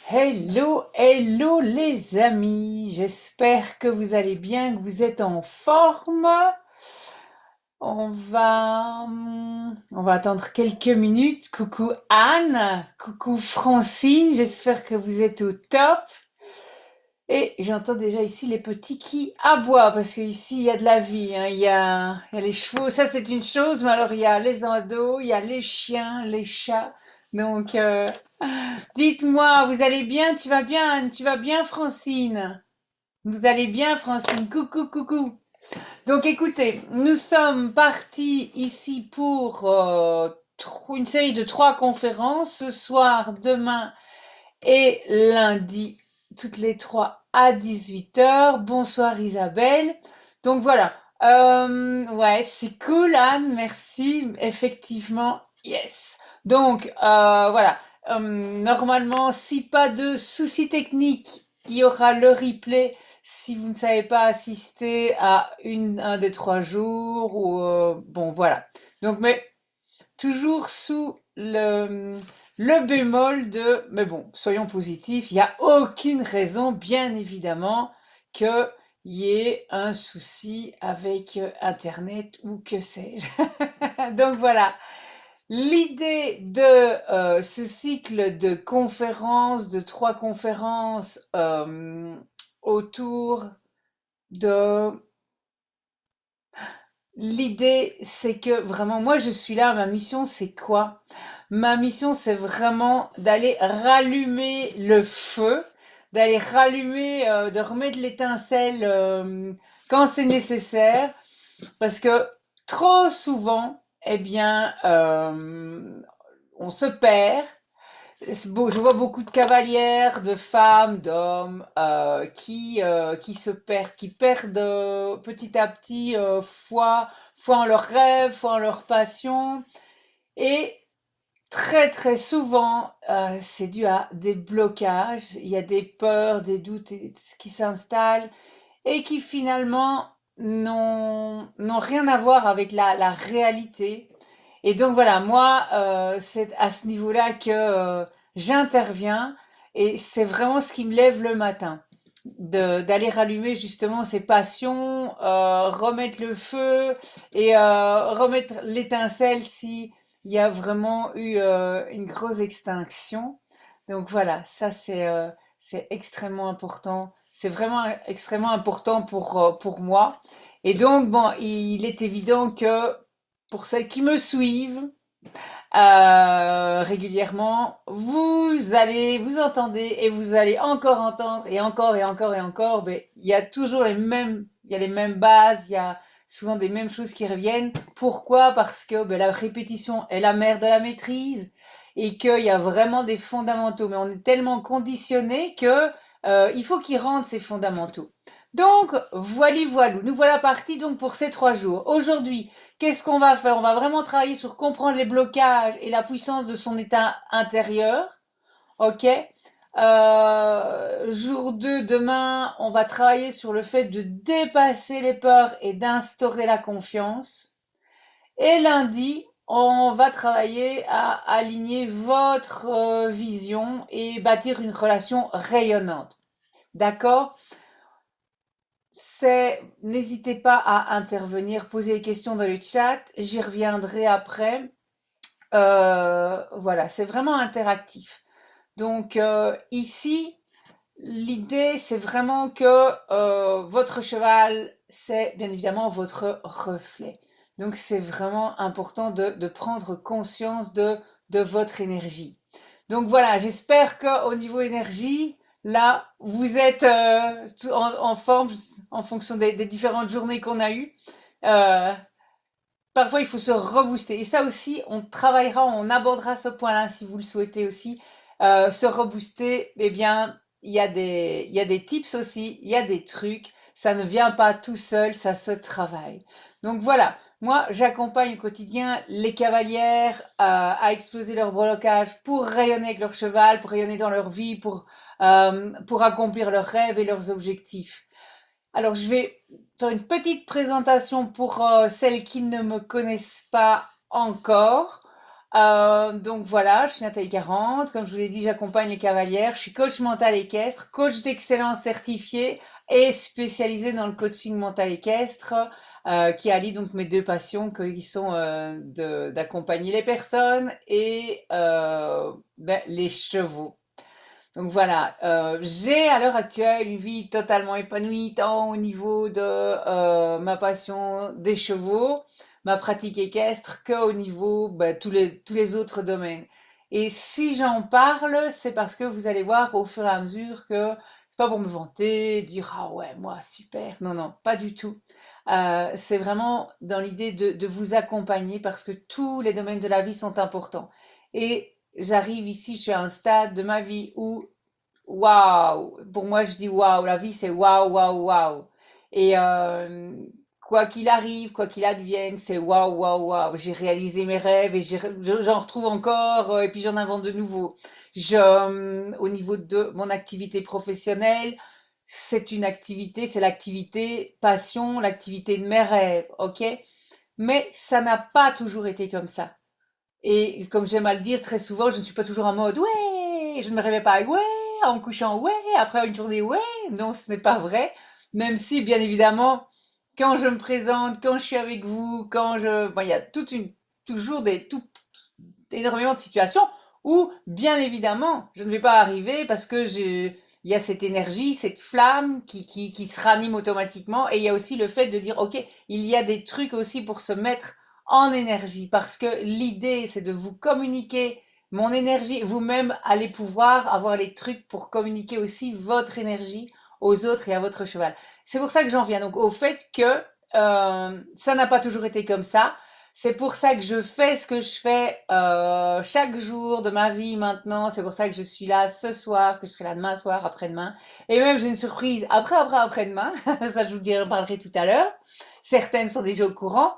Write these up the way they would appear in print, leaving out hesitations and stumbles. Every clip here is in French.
Hello, hello les amis, j'espère que vous allez bien, que vous êtes en forme. On va attendre quelques minutes. Coucou Anne, coucou Francine, j'espère que vous êtes au top. Et j'entends déjà ici les petits qui aboient, parce qu'ici il y a de la vie, hein. Il y a les chevaux, ça c'est une chose, mais alors il y a les ados, il y a les chiens, les chats. Donc, dites-moi, vous allez bien? Tu vas bien, Anne? Tu vas bien, Francine? Vous allez bien, Francine? Coucou, coucou. Donc, écoutez, nous sommes partis ici pour une série de 3 conférences ce soir, demain et lundi, toutes les 3 à 18 heures. Bonsoir, Isabelle. Donc voilà. Ouais, c'est cool, Anne. Merci. Effectivement, yes. Donc, voilà. Normalement, si pas de soucis techniques, il y aura le replay si vous ne savez pas assister à un des 3 jours ou bon, voilà. Donc, mais toujours sous le bémol de, mais bon, soyons positifs, il n'y a aucune raison, bien évidemment, qu'il y ait un souci avec Internet ou que sais-je. Donc voilà, l'idée de ce cycle de conférences, de 3 conférences autour de... L'idée, c'est que vraiment, moi, je suis là, ma mission, c'est quoi? Ma mission, c'est vraiment d'aller rallumer le feu, d'aller rallumer, de remettre l'étincelle quand c'est nécessaire, parce que trop souvent, eh bien, on se perd. Je vois beaucoup de cavalières, de femmes, d'hommes qui se perdent, qui perdent petit à petit foi en leurs rêves, foi en leur passion. Et très très souvent, c'est dû à des blocages. Il y a des peurs, des doutes qui s'installent et qui finalement n'ont rien à voir avec la réalité. Et donc voilà, moi, c'est à ce niveau-là que j'interviens et c'est vraiment ce qui me lève le matin, d'aller rallumer justement ces passions, remettre le feu et remettre l'étincelle si il y a vraiment eu une grosse extinction. Donc voilà, ça c'est extrêmement important. C'est vraiment extrêmement important pour moi. Et donc, bon, il est évident que pour celles qui me suivent régulièrement, vous entendez et vous allez encore entendre et encore et encore et encore, mais il y a toujours il y a les mêmes bases, il y a souvent des mêmes choses qui reviennent. Pourquoi? Parce que ben, la répétition est la mère de la maîtrise et qu'il y a vraiment des fondamentaux. Mais on est tellement conditionné que il faut qu'ils rendent ces fondamentaux. Donc, voilà, nous voilà partis donc pour ces 3 jours. Aujourd'hui, qu'est-ce qu'on va faire? On va vraiment travailler sur comprendre les blocages et la puissance de son état intérieur. OK? Jour 2, demain, on va travailler sur le fait de dépasser les peurs et d'instaurer la confiance. Et lundi, on va travailler à aligner votre vision et bâtir une relation rayonnante. D'accord? N'hésitez pas à intervenir, poser des questions dans le chat. J'y reviendrai après. Voilà, c'est vraiment interactif. Donc ici, l'idée, c'est vraiment que votre cheval, c'est bien évidemment votre reflet. Donc c'est vraiment important de prendre conscience de votre énergie. Donc voilà, j'espère qu'au niveau énergie, là, vous êtes en forme en fonction des différentes journées qu'on a eues. Euh, Parfois, il faut se rebooster. Et ça aussi, on travaillera, on abordera ce point-là si vous le souhaitez aussi. Se rebooster, eh bien, il y a des tips aussi, il y a des trucs. Ça ne vient pas tout seul, ça se travaille. Donc voilà, moi, j'accompagne au quotidien les cavalières à exploser leur blocage pour rayonner avec leur cheval, pour rayonner dans leur vie, pour accomplir leurs rêves et leurs objectifs. Alors, je vais faire une petite présentation pour celles qui ne me connaissent pas encore. Donc voilà, je suis Nathalie 40. Comme je vous l'ai dit, j'accompagne les cavalières. Je suis coach mental équestre, coach d'excellence certifié et spécialisée dans le coaching mental équestre, qui allie donc mes deux passions, qui sont d'accompagner les personnes et les chevaux. Donc voilà, j'ai à l'heure actuelle une vie totalement épanouie, tant au niveau de ma passion des chevaux, ma pratique équestre, qu'au niveau tous les autres domaines. Et si j'en parle, c'est parce que vous allez voir au fur et à mesure que c'est pas pour me vanter, dire ah ouais, moi super. Non, non, pas du tout. C'est vraiment dans l'idée de vous accompagner parce que tous les domaines de la vie sont importants. Et j'arrive ici, je suis à un stade de ma vie où waouh, pour moi je dis waouh, la vie c'est waouh, waouh, waouh. Et quoi qu'il arrive, quoi qu'il advienne, c'est waouh, waouh, waouh. J'ai réalisé mes rêves et j'en retrouve encore et puis j'en invente de nouveaux. Au niveau de mon activité professionnelle, c'est une activité, c'est l'activité passion, l'activité de mes rêves, ok? Mais ça n'a pas toujours été comme ça. Et comme j'aime à le dire très souvent, je ne suis pas toujours en mode ouais, je ne me réveille pas ouais, en me couchant ouais, après une journée ouais. Non, ce n'est pas vrai. Même si, bien évidemment, quand je me présente, quand je suis avec vous, il y a toujours énormément de situations où, bien évidemment, je ne vais pas arriver parce que il y a cette énergie, cette flamme qui se ranime automatiquement. Et il y a aussi le fait de dire, OK, il y a des trucs aussi pour se mettre en énergie parce que l'idée, c'est de vous communiquer mon énergie. Vous-même allez pouvoir avoir les trucs pour communiquer aussi votre énergie aux autres et à votre cheval. C'est pour ça que j'en viens donc au fait que ça n'a pas toujours été comme ça. C'est pour ça que je fais ce que je fais chaque jour de ma vie maintenant. C'est pour ça que je suis là ce soir, que je serai là demain soir, après-demain. Et même j'ai une surprise après-demain. Ça, je vous en parlerai tout à l'heure. Certaines sont déjà au courant.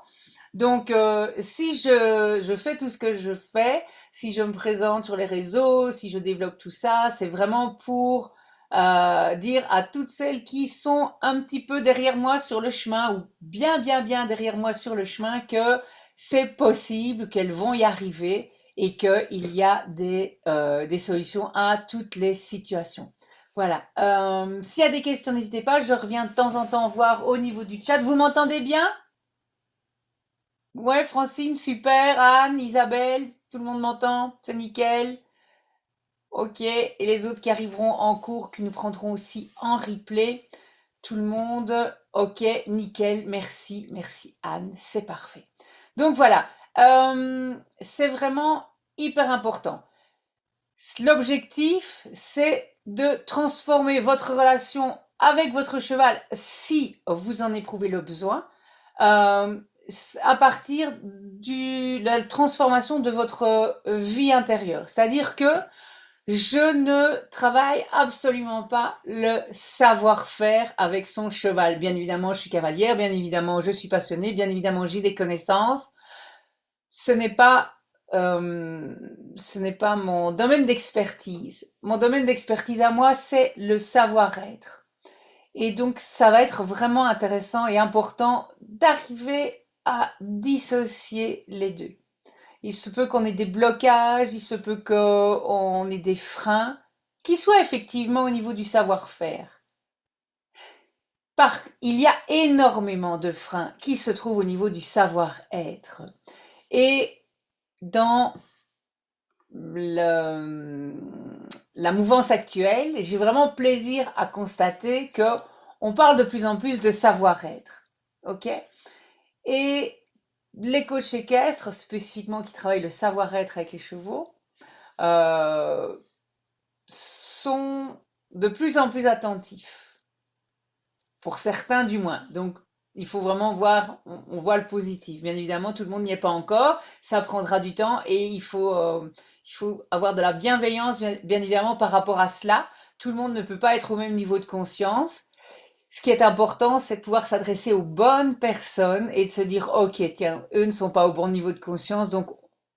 Donc, si je fais tout ce que je fais, si je me présente sur les réseaux, si je développe tout ça, c'est vraiment pour dire à toutes celles qui sont un petit peu derrière moi sur le chemin ou bien derrière moi sur le chemin que c'est possible, qu'elles vont y arriver et qu'il y a des solutions à toutes les situations. Voilà. S'il y a des questions, n'hésitez pas. Je reviens de temps en temps voir au niveau du chat. Vous m'entendez bien? Ouais, Francine, super. Anne, Isabelle, tout le monde m'entend. C'est nickel. Ok. Et les autres qui arriveront en cours, qui nous prendront aussi en replay. Tout le monde. Ok, nickel. Merci, merci Anne. C'est parfait. Donc voilà. C'est vraiment hyper important. L'objectif, c'est de transformer votre relation avec votre cheval si vous en éprouvez le besoin, euh, à partir de la transformation de votre vie intérieure. C'est-à-dire que je ne travaille absolument pas le savoir-faire avec son cheval. Bien évidemment, je suis cavalière, bien évidemment, je suis passionnée, bien évidemment, j'ai des connaissances. Ce n'est pas, euh, ce n'est pas mon domaine d'expertise. Mon domaine d'expertise à moi, c'est le savoir-être. Et donc, ça va être vraiment intéressant et important d'arriver à dissocier les deux. Il se peut qu'on ait des blocages, il se peut qu'on ait des freins qui soient effectivement au niveau du savoir-faire. Il y a énormément de freins qui se trouvent au niveau du savoir-être. Et dans le, la mouvance actuelle, j'ai vraiment plaisir à constater que on parle de plus en plus de savoir-être. OK? Et les coachs équestres, spécifiquement qui travaillent le savoir-être avec les chevaux, euh, sont de plus en plus attentifs, pour certains du moins. Donc, il faut vraiment voir, on voit le positif. Bien évidemment, tout le monde n'y est pas encore, ça prendra du temps et il faut avoir de la bienveillance, bien évidemment, par rapport à cela. Tout le monde ne peut pas être au même niveau de conscience. Ce qui est important, c'est de pouvoir s'adresser aux bonnes personnes et de se dire, OK, tiens, eux ne sont pas au bon niveau de conscience, donc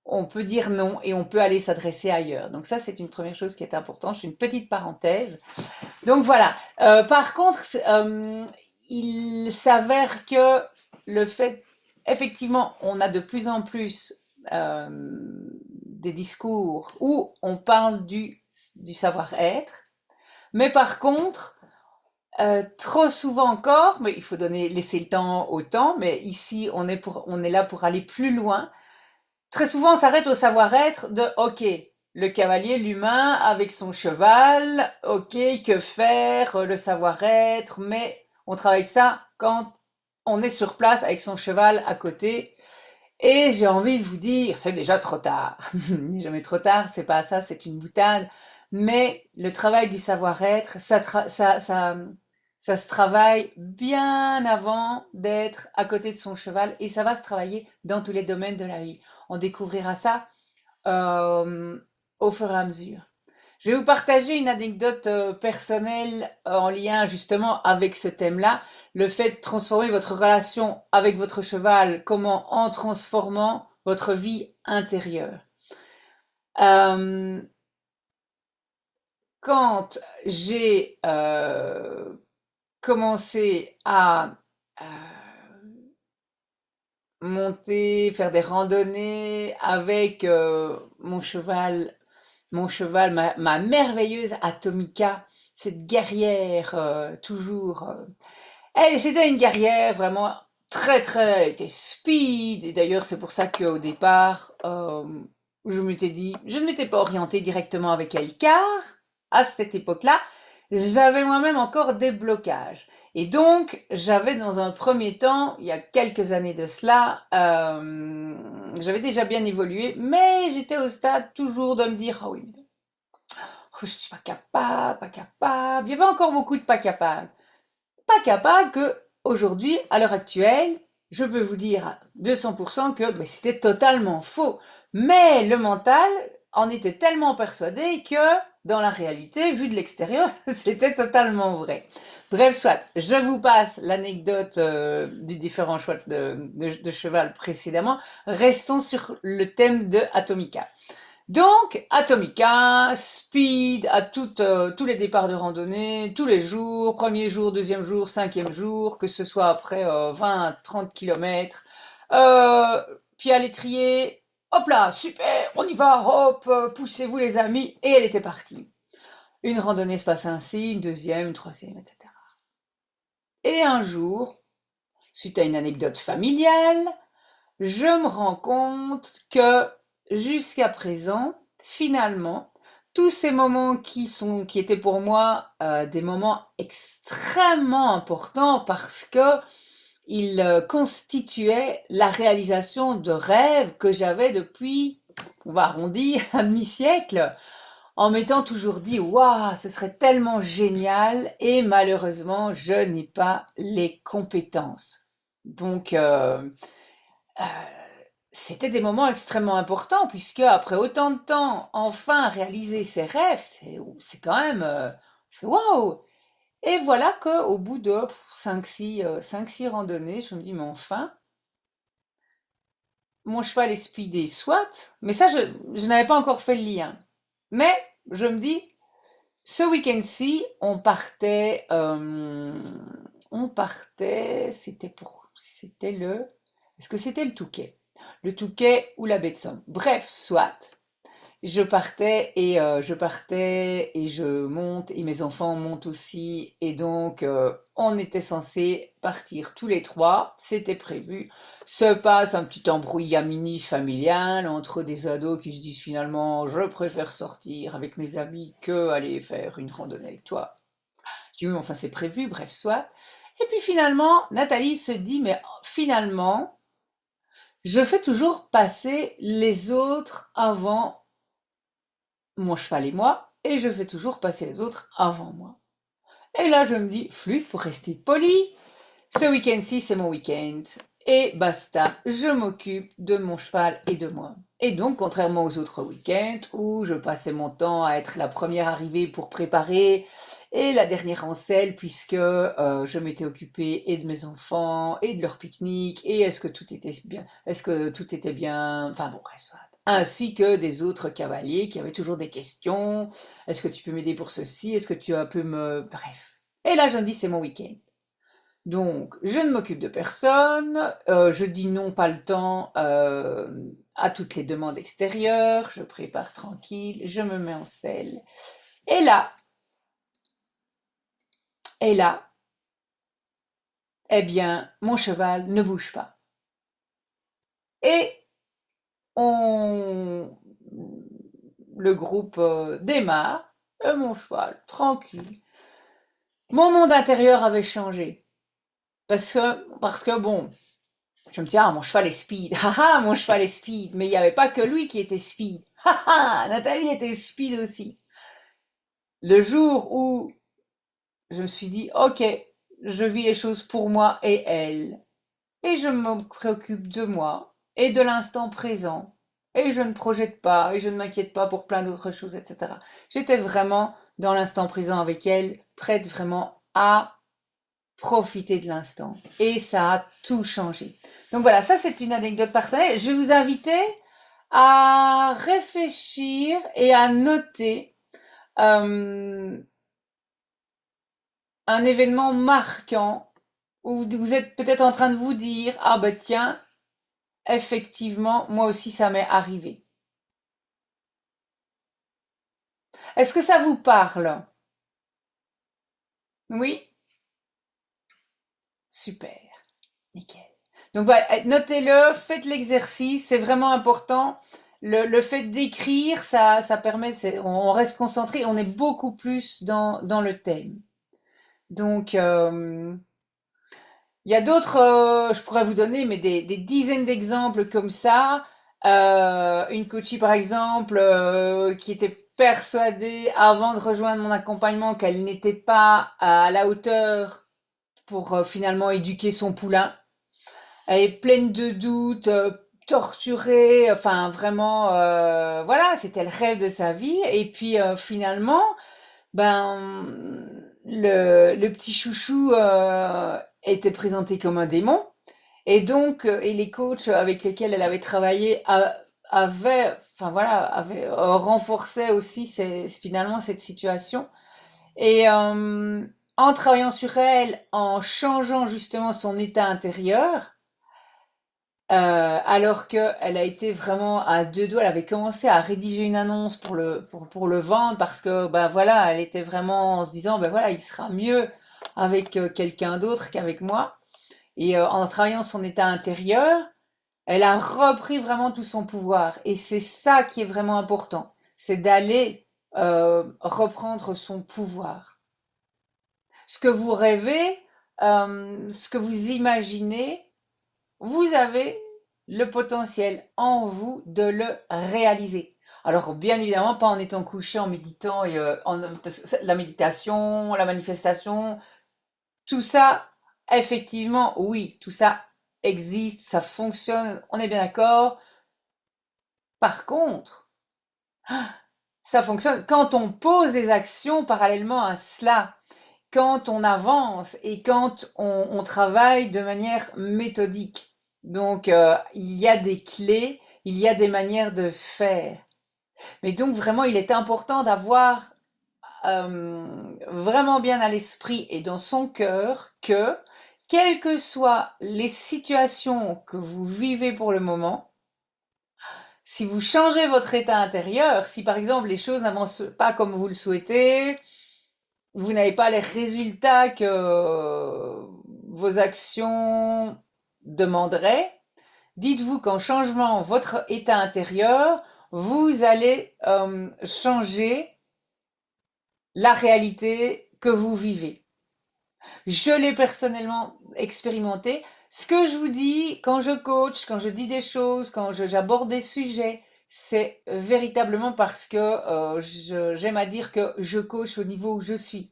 on peut dire non et on peut aller s'adresser ailleurs. Donc ça, c'est une première chose qui est importante. Je fais une petite parenthèse. Donc voilà. Par contre, il s'avère que le fait, effectivement, on a de plus en plus des discours où on parle du savoir-être, mais par contre, trop souvent encore, mais il faut laisser le temps au temps, mais ici on est là pour aller plus loin. Très souvent, on s'arrête au savoir-être de OK, le cavalier, l'humain avec son cheval, OK, que faire, le savoir-être, mais on travaille ça quand on est sur place avec son cheval à côté. Et j'ai envie de vous dire, c'est déjà trop tard. Il n'est jamais trop tard, c'est pas ça, c'est une boutade. Mais le travail du savoir-être, ça se travaille bien avant d'être à côté de son cheval et ça va se travailler dans tous les domaines de la vie. On découvrira ça euh, au fur et à mesure. Je vais vous partager une anecdote personnelle en lien justement avec ce thème-là. Le fait de transformer votre relation avec votre cheval, comment en transformant votre vie intérieure. Euh, Quand j'ai commencé à monter, faire des randonnées avec mon cheval, ma merveilleuse Atomica, cette guerrière toujours. C'était une guerrière vraiment très très, elle était speed. Et d'ailleurs, c'est pour ça qu'au départ, je m'étais dit, je ne m'étais pas orientée directement avec elle, car à cette époque-là, j'avais moi-même encore des blocages. Et donc, j'avais dans un premier temps, il y a quelques années de cela, j'avais déjà bien évolué, mais j'étais au stade toujours de me dire, ah oui, je suis pas capable, pas capable. Il y avait encore beaucoup de pas capable. Pas capable que aujourd'hui, à l'heure actuelle, je peux vous dire à 200% que mais c'était totalement faux. Mais le mental en était tellement persuadé que dans la réalité, vu de l'extérieur, c'était totalement vrai. Bref, soit, je vous passe l'anecdote du différent choix de cheval précédemment. Restons sur le thème de Atomica. Donc, Atomica, Speed, à tous les départs de randonnée, tous les jours, premier jour, deuxième jour, cinquième jour, que ce soit après 20, 30 kilomètres. Puis à l'étrier, hop là, super, on y va, hop, poussez-vous les amis, et elle était partie. Une randonnée se passe ainsi, une deuxième, une troisième, etc. Et un jour, suite à une anecdote familiale, je me rends compte que jusqu'à présent, finalement, tous ces moments qui étaient pour moi des moments extrêmement importants parce que ils constituaient la réalisation de rêves que j'avais depuis, on va arrondir, un demi-siècle, en m'étant toujours dit, waouh, ce serait tellement génial, et malheureusement, je n'ai pas les compétences. Donc, euh, c'était des moments extrêmement importants puisque après autant de temps, enfin réaliser ses rêves, c'est quand même, c'est waouh! Et voilà qu'au bout de 5-6 randonnées, je me dis, mais enfin, mon cheval est speedé, soit, mais ça, je n'avais pas encore fait le lien. Mais je me dis, ce week-end-ci, est-ce que c'était le Touquet? Le Touquet ou la baie de Somme. Bref, soit. Je partais et je monte et mes enfants montent aussi et donc on était censés partir tous les trois, c'était prévu. Se passe un petit embrouillamini familial entre des ados qui se disent finalement je préfère sortir avec mes amis que aller faire une randonnée avec toi. Je dis oui, mais enfin c'est prévu, bref, soit. Et puis finalement, Nathalie se dit mais finalement, je fais toujours passer les autres avant mon cheval et moi, et je fais toujours passer les autres avant moi. Et là, je me dis, flûte, pour rester poli, ce week-end-ci, c'est mon week-end. Et basta, je m'occupe de mon cheval et de moi. Et donc, contrairement aux autres week-ends où je passais mon temps à être la première arrivée pour préparer et la dernière en selle, puisque je m'étais occupée et de mes enfants et de leur pique-nique, et est-ce que tout était bien, enfin bon, bref, ainsi que des autres cavaliers qui avaient toujours des questions. Est-ce que tu peux m'aider pour ceci? Est-ce que tu peux me... Bref. Et là, je me dis, c'est mon week-end. Donc, je ne m'occupe de personne, je dis non, pas le temps à toutes les demandes extérieures, je prépare tranquille, je me mets en selle. Et là, et là, eh bien, mon cheval ne bouge pas. Et on, le groupe démarre, et mon cheval, tranquille. Mon monde intérieur avait changé. Parce que bon, je me dis, ah, mon cheval est speed. Ah, mon cheval est speed. Mais il n'y avait pas que lui qui était speed. Ah, Nathalie était speed aussi. Le jour où je me suis dit, ok, je vis les choses pour moi et elle. Et je me préoccupe de moi et de l'instant présent. Et je ne projette pas et je ne m'inquiète pas pour plein d'autres choses, etc. J'étais vraiment dans l'instant présent avec elle, prête vraiment à profiter de l'instant. Et ça a tout changé. Donc voilà, ça c'est une anecdote personnelle. Je vais vous inviter à réfléchir et à noter euh, un événement marquant où vous êtes peut-être en train de vous dire, ah ben tiens, effectivement, moi aussi ça m'est arrivé. Est-ce que ça vous parle? Oui? Super, nickel. Donc voilà, notez-le, faites l'exercice, c'est vraiment important. Le fait d'écrire, ça permet, on reste concentré, on est beaucoup plus dans le thème. Donc, il y a d'autres, je pourrais vous donner, mais des dizaines d'exemples comme ça. Une coachie, par exemple, qui était persuadée avant de rejoindre mon accompagnement qu'elle n'était pas à la hauteur pour finalement éduquer son poulain. Elle est pleine de doutes, torturée, enfin vraiment, voilà, c'était le rêve de sa vie. Et puis finalement, ben, le petit chouchou était présenté comme un démon. Et donc, et les coachs avec lesquels elle avait travaillé avaient, enfin voilà, avaient renforcé aussi finalement cette situation. Et en travaillant sur elle, en changeant justement son état intérieur, alors qu'elle a été vraiment à deux doigts, elle avait commencé à rédiger une annonce pour le vendre parce que ben voilà, elle était vraiment en se disant ben voilà, il sera mieux avec quelqu'un d'autre qu'avec moi. Et en travaillant son état intérieur, elle a repris vraiment tout son pouvoir. Et c'est ça qui est vraiment important, c'est d'aller reprendre son pouvoir. Ce que vous rêvez, ce que vous imaginez, vous avez le potentiel en vous de le réaliser. Alors, bien évidemment, pas en étant couché, en méditant, et, la méditation, la manifestation, tout ça, effectivement, oui, tout ça existe, ça fonctionne, on est bien d'accord. Par contre, ça fonctionne quand on pose des actions parallèlement à cela, quand on avance et quand on travaille de manière méthodique. Donc, il y a des clés, il y a des manières de faire. Mais donc, vraiment, il est important d'avoir vraiment bien à l'esprit et dans son cœur que, quelles que soient les situations que vous vivez pour le moment, si vous changez votre état intérieur, si par exemple les choses n'avancent pas comme vous le souhaitez, vous n'avez pas les résultats que vos actions demanderaient, dites-vous qu'en changeant votre état intérieur, vous allez changer la réalité que vous vivez. Je l'ai personnellement expérimenté. Ce que je vous dis quand je coach, quand je dis des choses, quand j'aborde des sujets, c'est véritablement parce que j'aime à dire que je coach au niveau où je suis.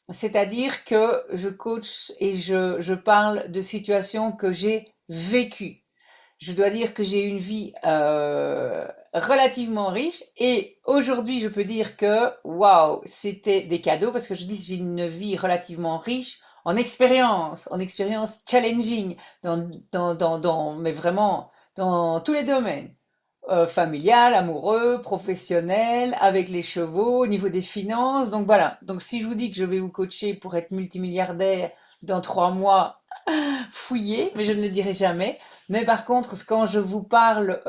C'est-à-dire que je coach et je parle de situations que j'ai vécues. Je dois dire que j'ai une vie relativement riche et aujourd'hui je peux dire que waouh, c'était des cadeaux parce que je dis que j'ai une vie relativement riche en expérience challenging mais vraiment dans tous les domaines. Familial, amoureux, professionnel, avec les chevaux, au niveau des finances. Donc voilà. Donc si je vous dis que je vais vous coacher pour être multimilliardaire, dans 3 mois, fouiller, mais je ne le dirai jamais. Mais par contre, quand je vous parle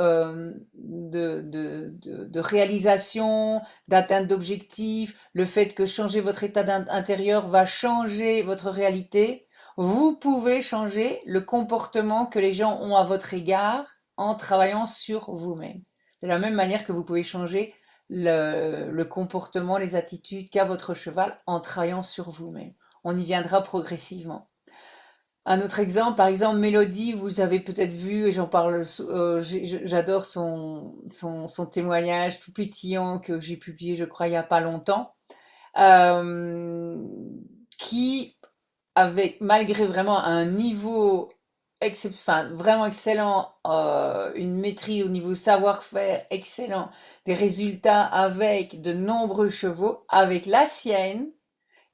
de réalisation, d'atteinte d'objectifs, le fait que changer votre état intérieur va changer votre réalité, vous pouvez changer le comportement que les gens ont à votre égard en travaillant sur vous-même. De la même manière que vous pouvez changer le comportement, les attitudes qu'a votre cheval en travaillant sur vous-même. On y viendra progressivement. Un autre exemple, par exemple, Mélodie, vous avez peut-être vu, et j'en parle, j'adore son témoignage tout pétillant que j'ai publié, je crois, il n'y a pas longtemps, euh, qui, avec, malgré vraiment un niveau enfin, vraiment excellent, une maîtrise au niveau savoir-faire excellent, des résultats avec de nombreux chevaux, avec la sienne,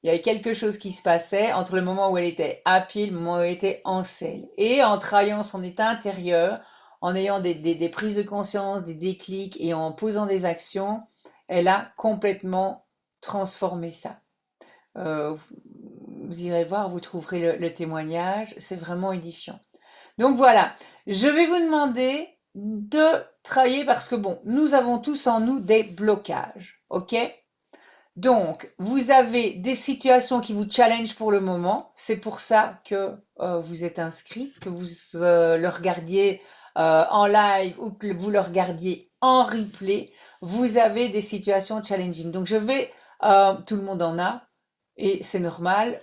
il y avait quelque chose qui se passait entre le moment où elle était à pied et le moment où elle était en selle. Et en travaillant son état intérieur, en ayant des prises de conscience, des déclics et en posant des actions, elle a complètement transformé ça. Euh, vous irez voir, vous trouverez le témoignage, c'est vraiment édifiant. Donc voilà, je vais vous demander de travailler parce que bon, nous avons tous en nous des blocages, ok? Donc, vous avez des situations qui vous challengent pour le moment. C'est pour ça que vous êtes inscrit, que vous le regardiez en live ou que vous le regardiez en replay. Vous avez des situations challenging. Donc, tout le monde en a et c'est normal.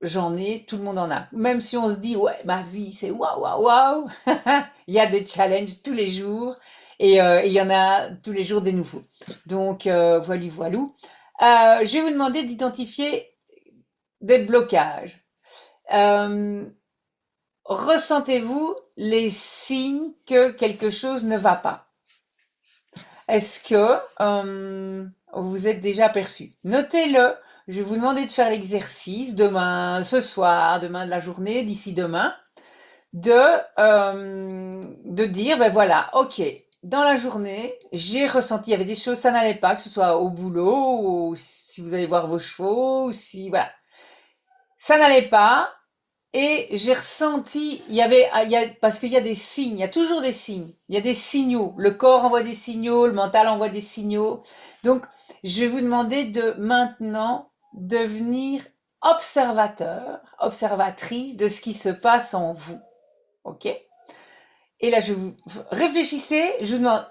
J'en ai, tout le monde en a. Même si on se dit, ouais, ma vie, c'est waouh, waouh, waouh. Il y a des challenges tous les jours et il y en a tous les jours des nouveaux. Donc, voilà, voilà. Je vais vous demander d'identifier des blocages. Euh, Ressentez-vous les signes que quelque chose ne va pas? Est-ce que vous êtes déjà perçu? Notez-le. Je vais vous demander de faire l'exercice demain, ce soir, demain de la journée, d'ici demain, de, de dire, ben voilà, ok, dans la journée, j'ai ressenti, il y avait des choses, ça n'allait pas, que ce soit au boulot, ou si vous allez voir vos chevaux, ou si, voilà, ça n'allait pas, et j'ai ressenti, parce qu'il y a des signes, il y a toujours des signes, il y a des signaux, le corps envoie des signaux, le mental envoie des signaux, donc je vais vous demander de maintenant devenir observateur, observatrice de ce qui se passe en vous, ok? Et là, réfléchissez, je vous demande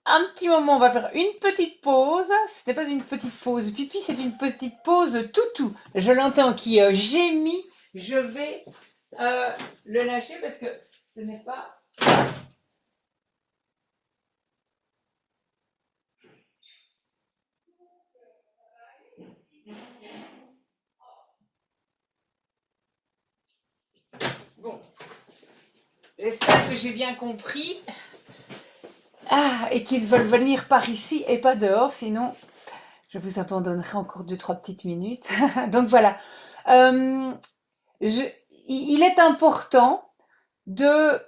un petit moment, on va faire une petite pause. Ce n'est pas une petite pause pipi, c'est une petite pause toutou. Je l'entends qui gémit. Je vais le lâcher parce que ce n'est pas. Bon, j'espère que j'ai bien compris. Ah, et qu'ils veulent venir par ici et pas dehors, sinon je vous abandonnerai encore 2, 3 petites minutes. Donc voilà. Euh, il est important de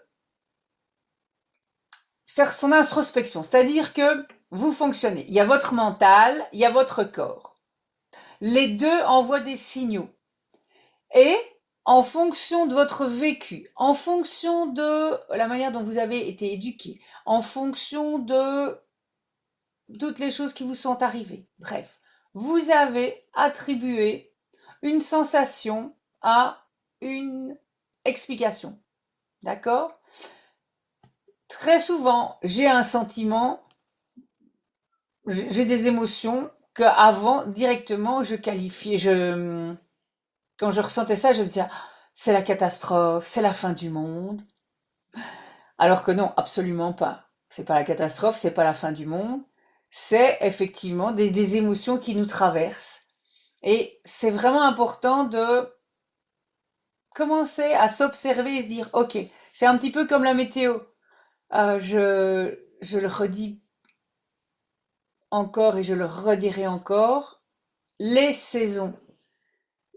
faire son introspection, c'est-à-dire que vous fonctionnez. Il y a votre mental, il y a votre corps. Les deux envoient des signaux. Et en fonction de votre vécu, en fonction de la manière dont vous avez été éduqué, en fonction de toutes les choses qui vous sont arrivées, bref, vous avez attribué une sensation à une explication. D'accord? Très souvent, j'ai un sentiment, j'ai des émotions que avant directement je qualifiais. Quand je ressentais ça, je me disais ah, c'est la catastrophe, c'est la fin du monde. Alors que non, absolument pas. C'est pas la catastrophe, c'est pas la fin du monde. C'est effectivement des émotions qui nous traversent. Et c'est vraiment important de commencer à s'observer et se dire ok, c'est un petit peu comme la météo. Je le redis encore et je le redirai encore. Les saisons.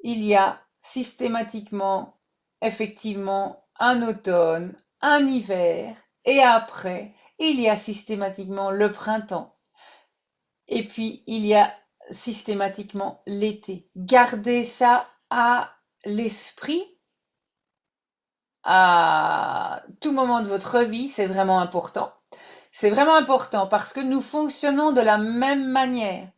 Il y a systématiquement, effectivement, un automne, un hiver, et après, il y a systématiquement le printemps. Et puis, il y a systématiquement l'été. Gardez ça à l'esprit à tout moment de votre vie, c'est vraiment important. C'est vraiment important parce que nous fonctionnons de la même manière.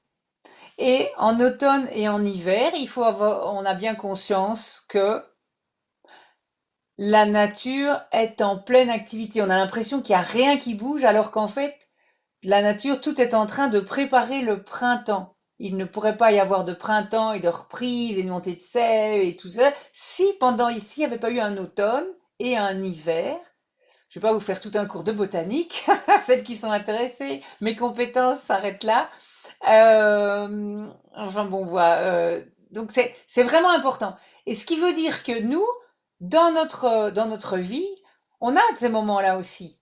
Et en automne et en hiver, on a bien conscience que la nature est en pleine activité. On a l'impression qu'il n'y a rien qui bouge, alors qu'en fait, la nature, tout est en train de préparer le printemps. Il ne pourrait pas y avoir de printemps et de reprise et de montée de sel et tout ça si pendant ici, il n'y avait pas eu un automne et un hiver. Je ne vais pas vous faire tout un cours de botanique. Celles qui sont intéressées, mes compétences s'arrêtent là. Enfin bon, voilà. Donc c'est vraiment important. Et ce qui veut dire que nous, dans notre vie, on a ces moments-là aussi.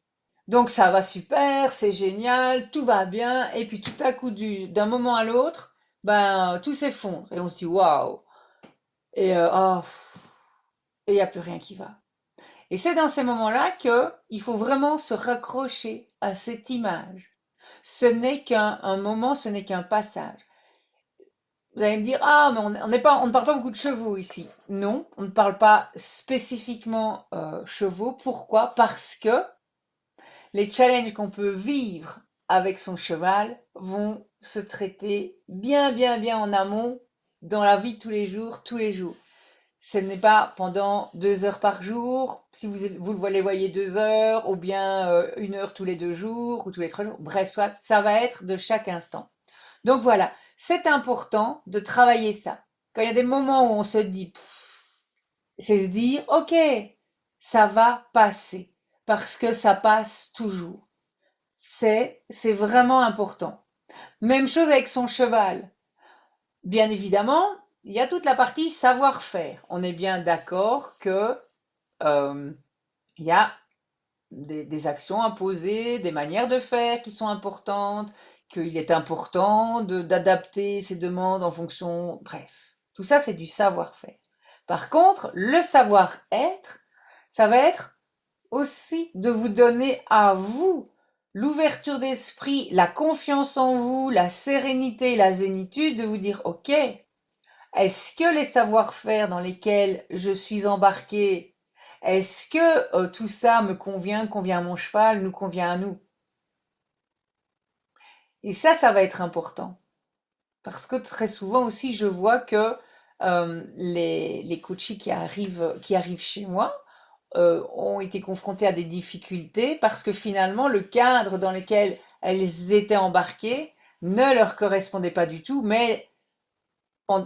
Donc ça va super, c'est génial, tout va bien, et puis tout à coup, d'un moment à l'autre, ben tout s'effondre et on se dit waouh, et oh, et il n'y a plus rien qui va. Et c'est dans ces moments-là que il faut vraiment se raccrocher à cette image. Ce n'est qu'un moment, ce n'est qu'un passage. Vous allez me dire, ah, mais on ne parle pas beaucoup de chevaux ici. Non, on ne parle pas spécifiquement chevaux. Pourquoi? Parce que les challenges qu'on peut vivre avec son cheval vont se traiter bien, bien, bien en amont dans la vie de tous les jours, tous les jours. Ce n'est pas pendant 2 heures par jour, si vous les voyez 2 heures, ou bien 1 heure tous les 2 jours, ou tous les 3 jours. Bref, soit, ça va être de chaque instant. Donc voilà, c'est important de travailler ça. Quand il y a des moments où on se dit, c'est se dire, ok, ça va passer, parce que ça passe toujours. C'est vraiment important. Même chose avec son cheval. Bien évidemment, il y a toute la partie savoir-faire. On est bien d'accord que il y a des actions à poser, des manières de faire qui sont importantes, qu'il est important d'adapter ses demandes en fonction. Bref, tout ça, c'est du savoir-faire. Par contre, le savoir-être, ça va être aussi de vous donner à vous l'ouverture d'esprit, la confiance en vous, la sérénité, la zénitude, de vous dire, OK, est-ce que les savoir-faire dans lesquels je suis embarqué, est-ce que tout ça me convient à mon cheval, nous convient à nous? Et ça va être important. Parce que très souvent aussi, je vois que les coachés qui arrivent chez moi ont été confrontés à des difficultés parce que finalement, le cadre dans lequel elles étaient embarquées ne leur correspondait pas du tout, mais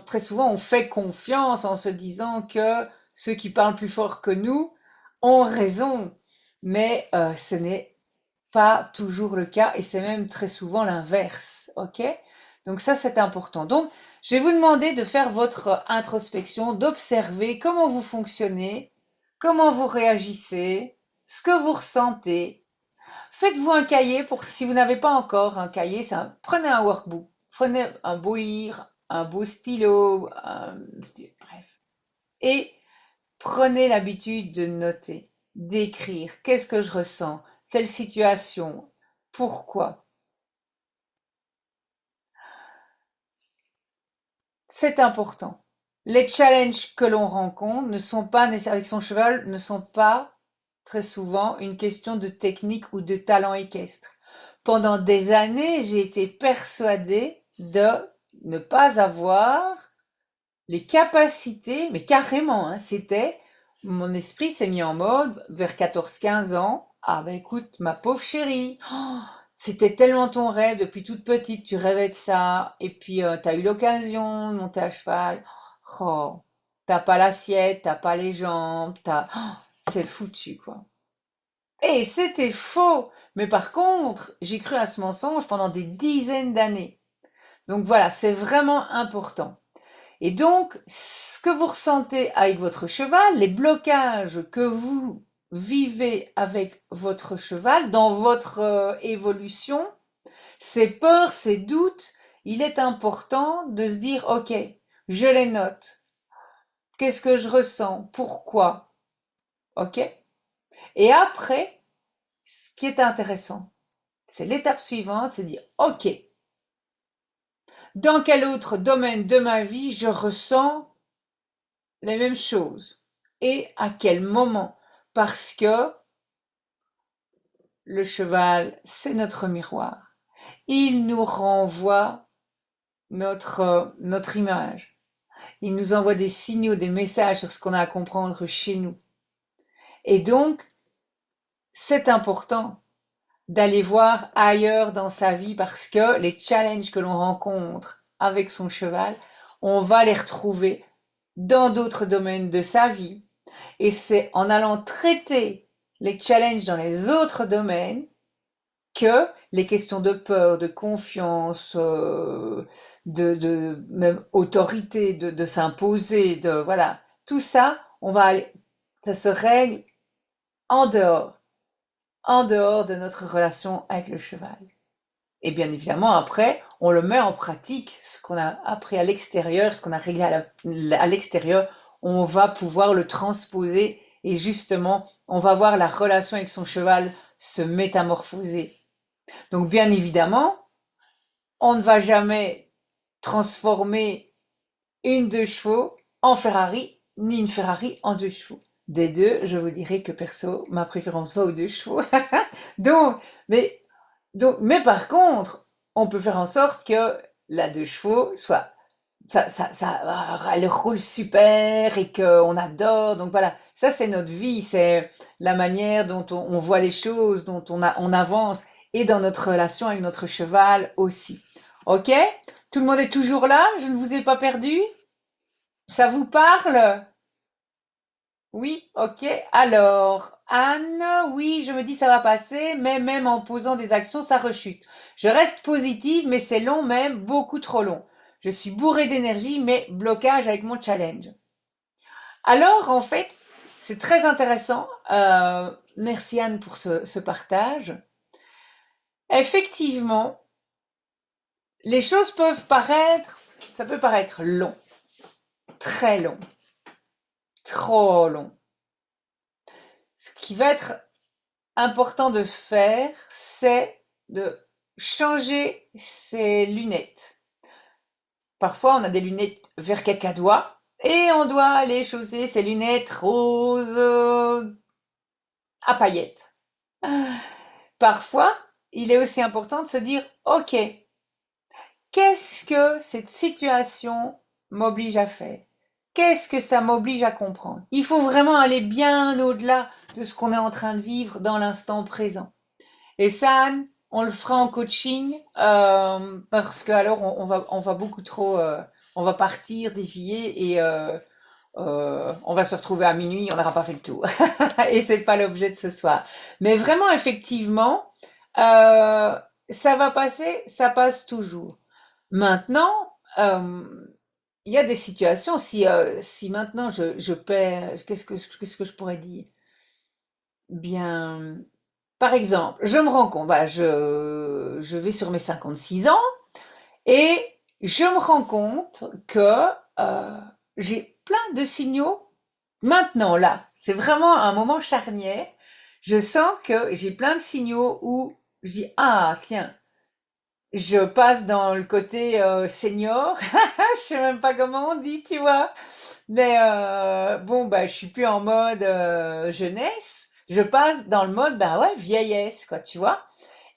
très souvent, on fait confiance en se disant que ceux qui parlent plus fort que nous ont raison, mais ce n'est pas toujours le cas et c'est même très souvent l'inverse. Ok? Donc ça, c'est important. Donc, je vais vous demander de faire votre introspection, d'observer comment vous fonctionnez, comment vous réagissez, ce que vous ressentez. Faites-vous un cahier pour si vous n'avez pas encore un cahier, prenez un workbook, prenez un beau livre, un beau stylo, bref. Et prenez l'habitude de noter, d'écrire. Qu'est-ce que je ressens? Telle situation. Pourquoi? C'est important. Les challenges que l'on rencontre ne sont pas avec son cheval ne sont pas très souvent une question de technique ou de talent équestre. Pendant des années, j'ai été persuadée de ne pas avoir les capacités, mais carrément, hein, mon esprit s'est mis en mode vers 14-15 ans. Ah ben écoute, ma pauvre chérie, oh, c'était tellement ton rêve depuis toute petite, tu rêvais de ça, et puis t'as eu l'occasion de monter à cheval. Oh, t'as pas l'assiette, t'as pas les jambes, c'est foutu quoi. Et c'était faux. Mais par contre, j'ai cru à ce mensonge pendant des dizaines d'années. Donc voilà, c'est vraiment important. Et donc, ce que vous ressentez avec votre cheval, les blocages que vous vivez avec votre cheval dans votre évolution, ces peurs, ces doutes, il est important de se dire, OK, je les note. Qu'est-ce que je ressens? Pourquoi? OK? Et après, ce qui est intéressant, c'est l'étape suivante, c'est de dire, OK, dans quel autre domaine de ma vie je ressens les mêmes choses. Et à quel moment? Parce que le cheval, c'est notre miroir. Il nous renvoie notre image. Il nous envoie des signaux, des messages sur ce qu'on a à comprendre chez nous. Et donc, c'est important d'aller voir ailleurs dans sa vie parce que les challenges que l'on rencontre avec son cheval, on va les retrouver dans d'autres domaines de sa vie. Et c'est en allant traiter les challenges dans les autres domaines que les questions de peur, de confiance, de même autorité, de s'imposer, de voilà, tout ça, ça se règle en dehors, en dehors de notre relation avec le cheval. Et bien évidemment, après, on le met en pratique, ce qu'on a appris à l'extérieur, ce qu'on a réglé à l'extérieur, on va pouvoir le transposer et justement, on va voir la relation avec son cheval se métamorphoser. Donc bien évidemment, on ne va jamais transformer une deux chevaux en Ferrari, ni une Ferrari en deux chevaux. Des deux, je vous dirais que perso, ma préférence va aux deux chevaux. donc, mais, mais par contre, on peut faire en sorte que la deux chevaux soit, elle roule super et qu'on adore. Donc voilà, ça c'est notre vie, c'est la manière dont on voit les choses, dont on avance et dans notre relation avec notre cheval aussi. Ok? Tout le monde est toujours là? Je ne vous ai pas perdu? Ça vous parle? Oui, ok. Alors, Anne, oui, je me dis ça va passer, mais même en posant des actions, ça rechute. Je reste positive, mais c'est long même, beaucoup trop long. Je suis bourrée d'énergie, mais blocage avec mon challenge. Alors, en fait, c'est très intéressant. Merci Anne pour ce partage. Effectivement, les choses ça peut paraître long, très long, trop long. Ce qui va être important de faire, c'est de changer ses lunettes. Parfois, on a des lunettes vert cacadois et on doit aller chausser ses lunettes roses à paillettes. Parfois, il est aussi important de se dire, OK, qu'est-ce que cette situation m'oblige à faire? Qu'est-ce que ça m'oblige à comprendre? Il faut vraiment aller bien au-delà de ce qu'on est en train de vivre dans l'instant présent. Et ça, on le fera en coaching parce que alors on va beaucoup trop, on va partir, dévier et on va se retrouver à minuit, on n'aura pas fait le tour. Et c'est pas l'objet de ce soir. Mais vraiment, effectivement, ça va passer, ça passe toujours. Maintenant, il y a des situations, si maintenant je perds, qu'est-ce que je pourrais dire? Bien, par exemple, je me rends compte, voilà, je vais sur mes 56 ans et je me rends compte que j'ai plein de signaux maintenant, là. C'est vraiment un moment charnière. Je sens que j'ai plein de signaux où je dis, ah, tiens, je passe dans le côté senior. Je sais même pas comment on dit, tu vois. Mais bon, bah, je suis plus en mode jeunesse. Je passe dans le mode, bah ouais, vieillesse, quoi, tu vois.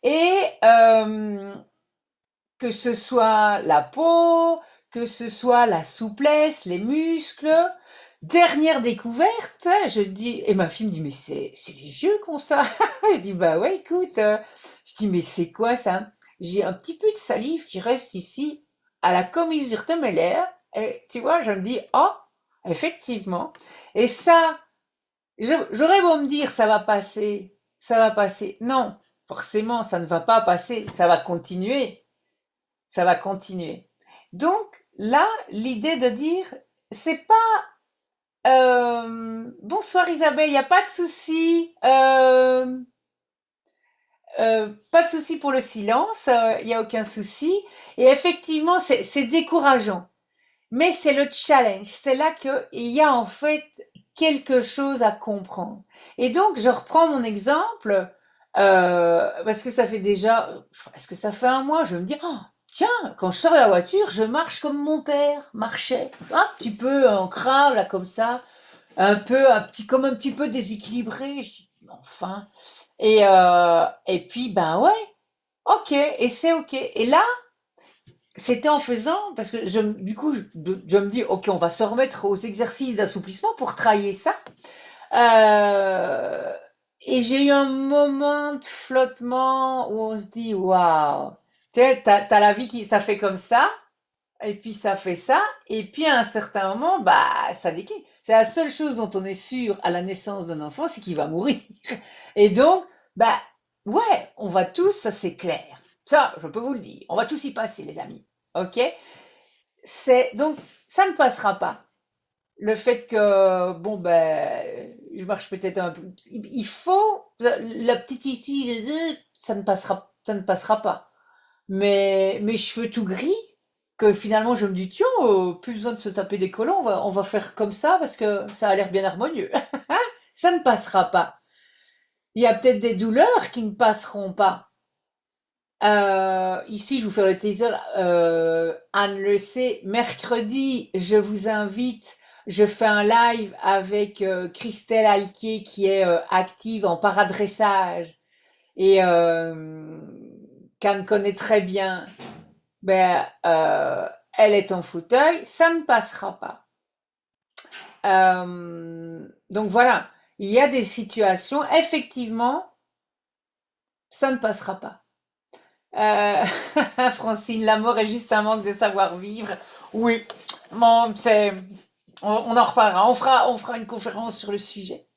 Et que ce soit la peau, que ce soit la souplesse, les muscles. Dernière découverte, je dis, et ma fille me dit, mais c'est les vieux qu'on ça. Je dis, bah ouais, écoute, je dis, mais c'est quoi ça? J'ai un petit peu de salive qui reste ici, à la commissure de mes lèvres, et tu vois, je me dis, oh, effectivement. Et ça, j'aurais beau me dire, ça va passer, ça va passer. Non, forcément, ça ne va pas passer, ça va continuer, ça va continuer. Donc, là, l'idée de dire, c'est pas bonsoir Isabelle, il n'y a pas de souci. Pas de souci pour le silence, il n'y a aucun souci. Et effectivement, c'est décourageant. Mais c'est le challenge. C'est là qu'il y a en fait quelque chose à comprendre. Et donc, je reprends mon exemple, parce que ça fait déjà, est-ce que ça fait un mois? Je me dis, oh, tiens, quand je sors de la voiture, je marche comme mon père marchait, un petit peu en crabe là comme ça, comme un petit peu déséquilibré. Je dis, enfin. Et puis ben ouais, ok, et c'est ok. Et là, c'était en faisant, parce que du coup, je me dis, ok, on va se remettre aux exercices d'assouplissement pour travailler ça. Euh, et j'ai eu un moment de flottement où on se dit, waouh, tu sais, t'as la vie qui, ça fait comme ça, et puis ça fait ça, et puis à un certain moment, bah, ça décline. C'est la seule chose dont on est sûr à la naissance d'un enfant, c'est qu'il va mourir. Et donc, bah, ouais, on va tous, ça c'est clair. Ça, je peux vous le dire. On va tous y passer, les amis. Ok? Donc, ça ne passera pas. Le fait que, bon, ben, je marche peut-être un peu. Il faut, la petite ici, ça ne passera pas. Mais mes cheveux tout gris, que finalement je me dis, tiens, plus besoin de se taper des collants, on va faire comme ça parce que ça a l'air bien harmonieux. Ça ne passera pas. Il y a peut-être des douleurs qui ne passeront pas. Ici, je vous fais le teaser. Anne le sait. Mercredi, je vous invite. Je fais un live avec Christelle Alquier qui est active en paradressage et qu'Anne connaît très bien. Ben, elle est en fauteuil. Ça ne passera pas. Donc voilà. Il y a des situations, effectivement, ça ne passera pas. Euh, Francine, la mort est juste un manque de savoir-vivre. Oui, bon, on en reparlera. On fera une conférence sur le sujet.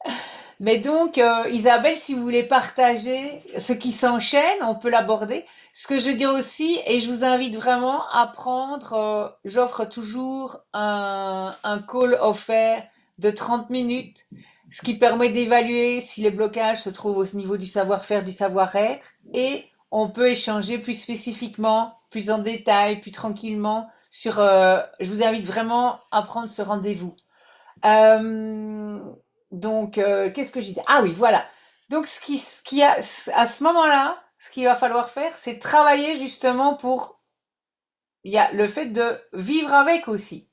Mais donc, Isabelle, si vous voulez partager ce qui s'enchaîne, on peut l'aborder. Ce que je veux dire aussi, et je vous invite vraiment à prendre, j'offre toujours un call offert de 30 minutes, ce qui permet d'évaluer si les blocages se trouvent au niveau du savoir-faire, du savoir-être, et on peut échanger plus spécifiquement, plus en détail, plus tranquillement sur, je vous invite vraiment à prendre ce rendez-vous. Euh, donc, qu'est-ce que j'ai dit? Ah oui, voilà. Donc, ce qui a, à ce moment-là, ce qu'il va falloir faire, c'est travailler justement pour, il y a le fait de vivre avec aussi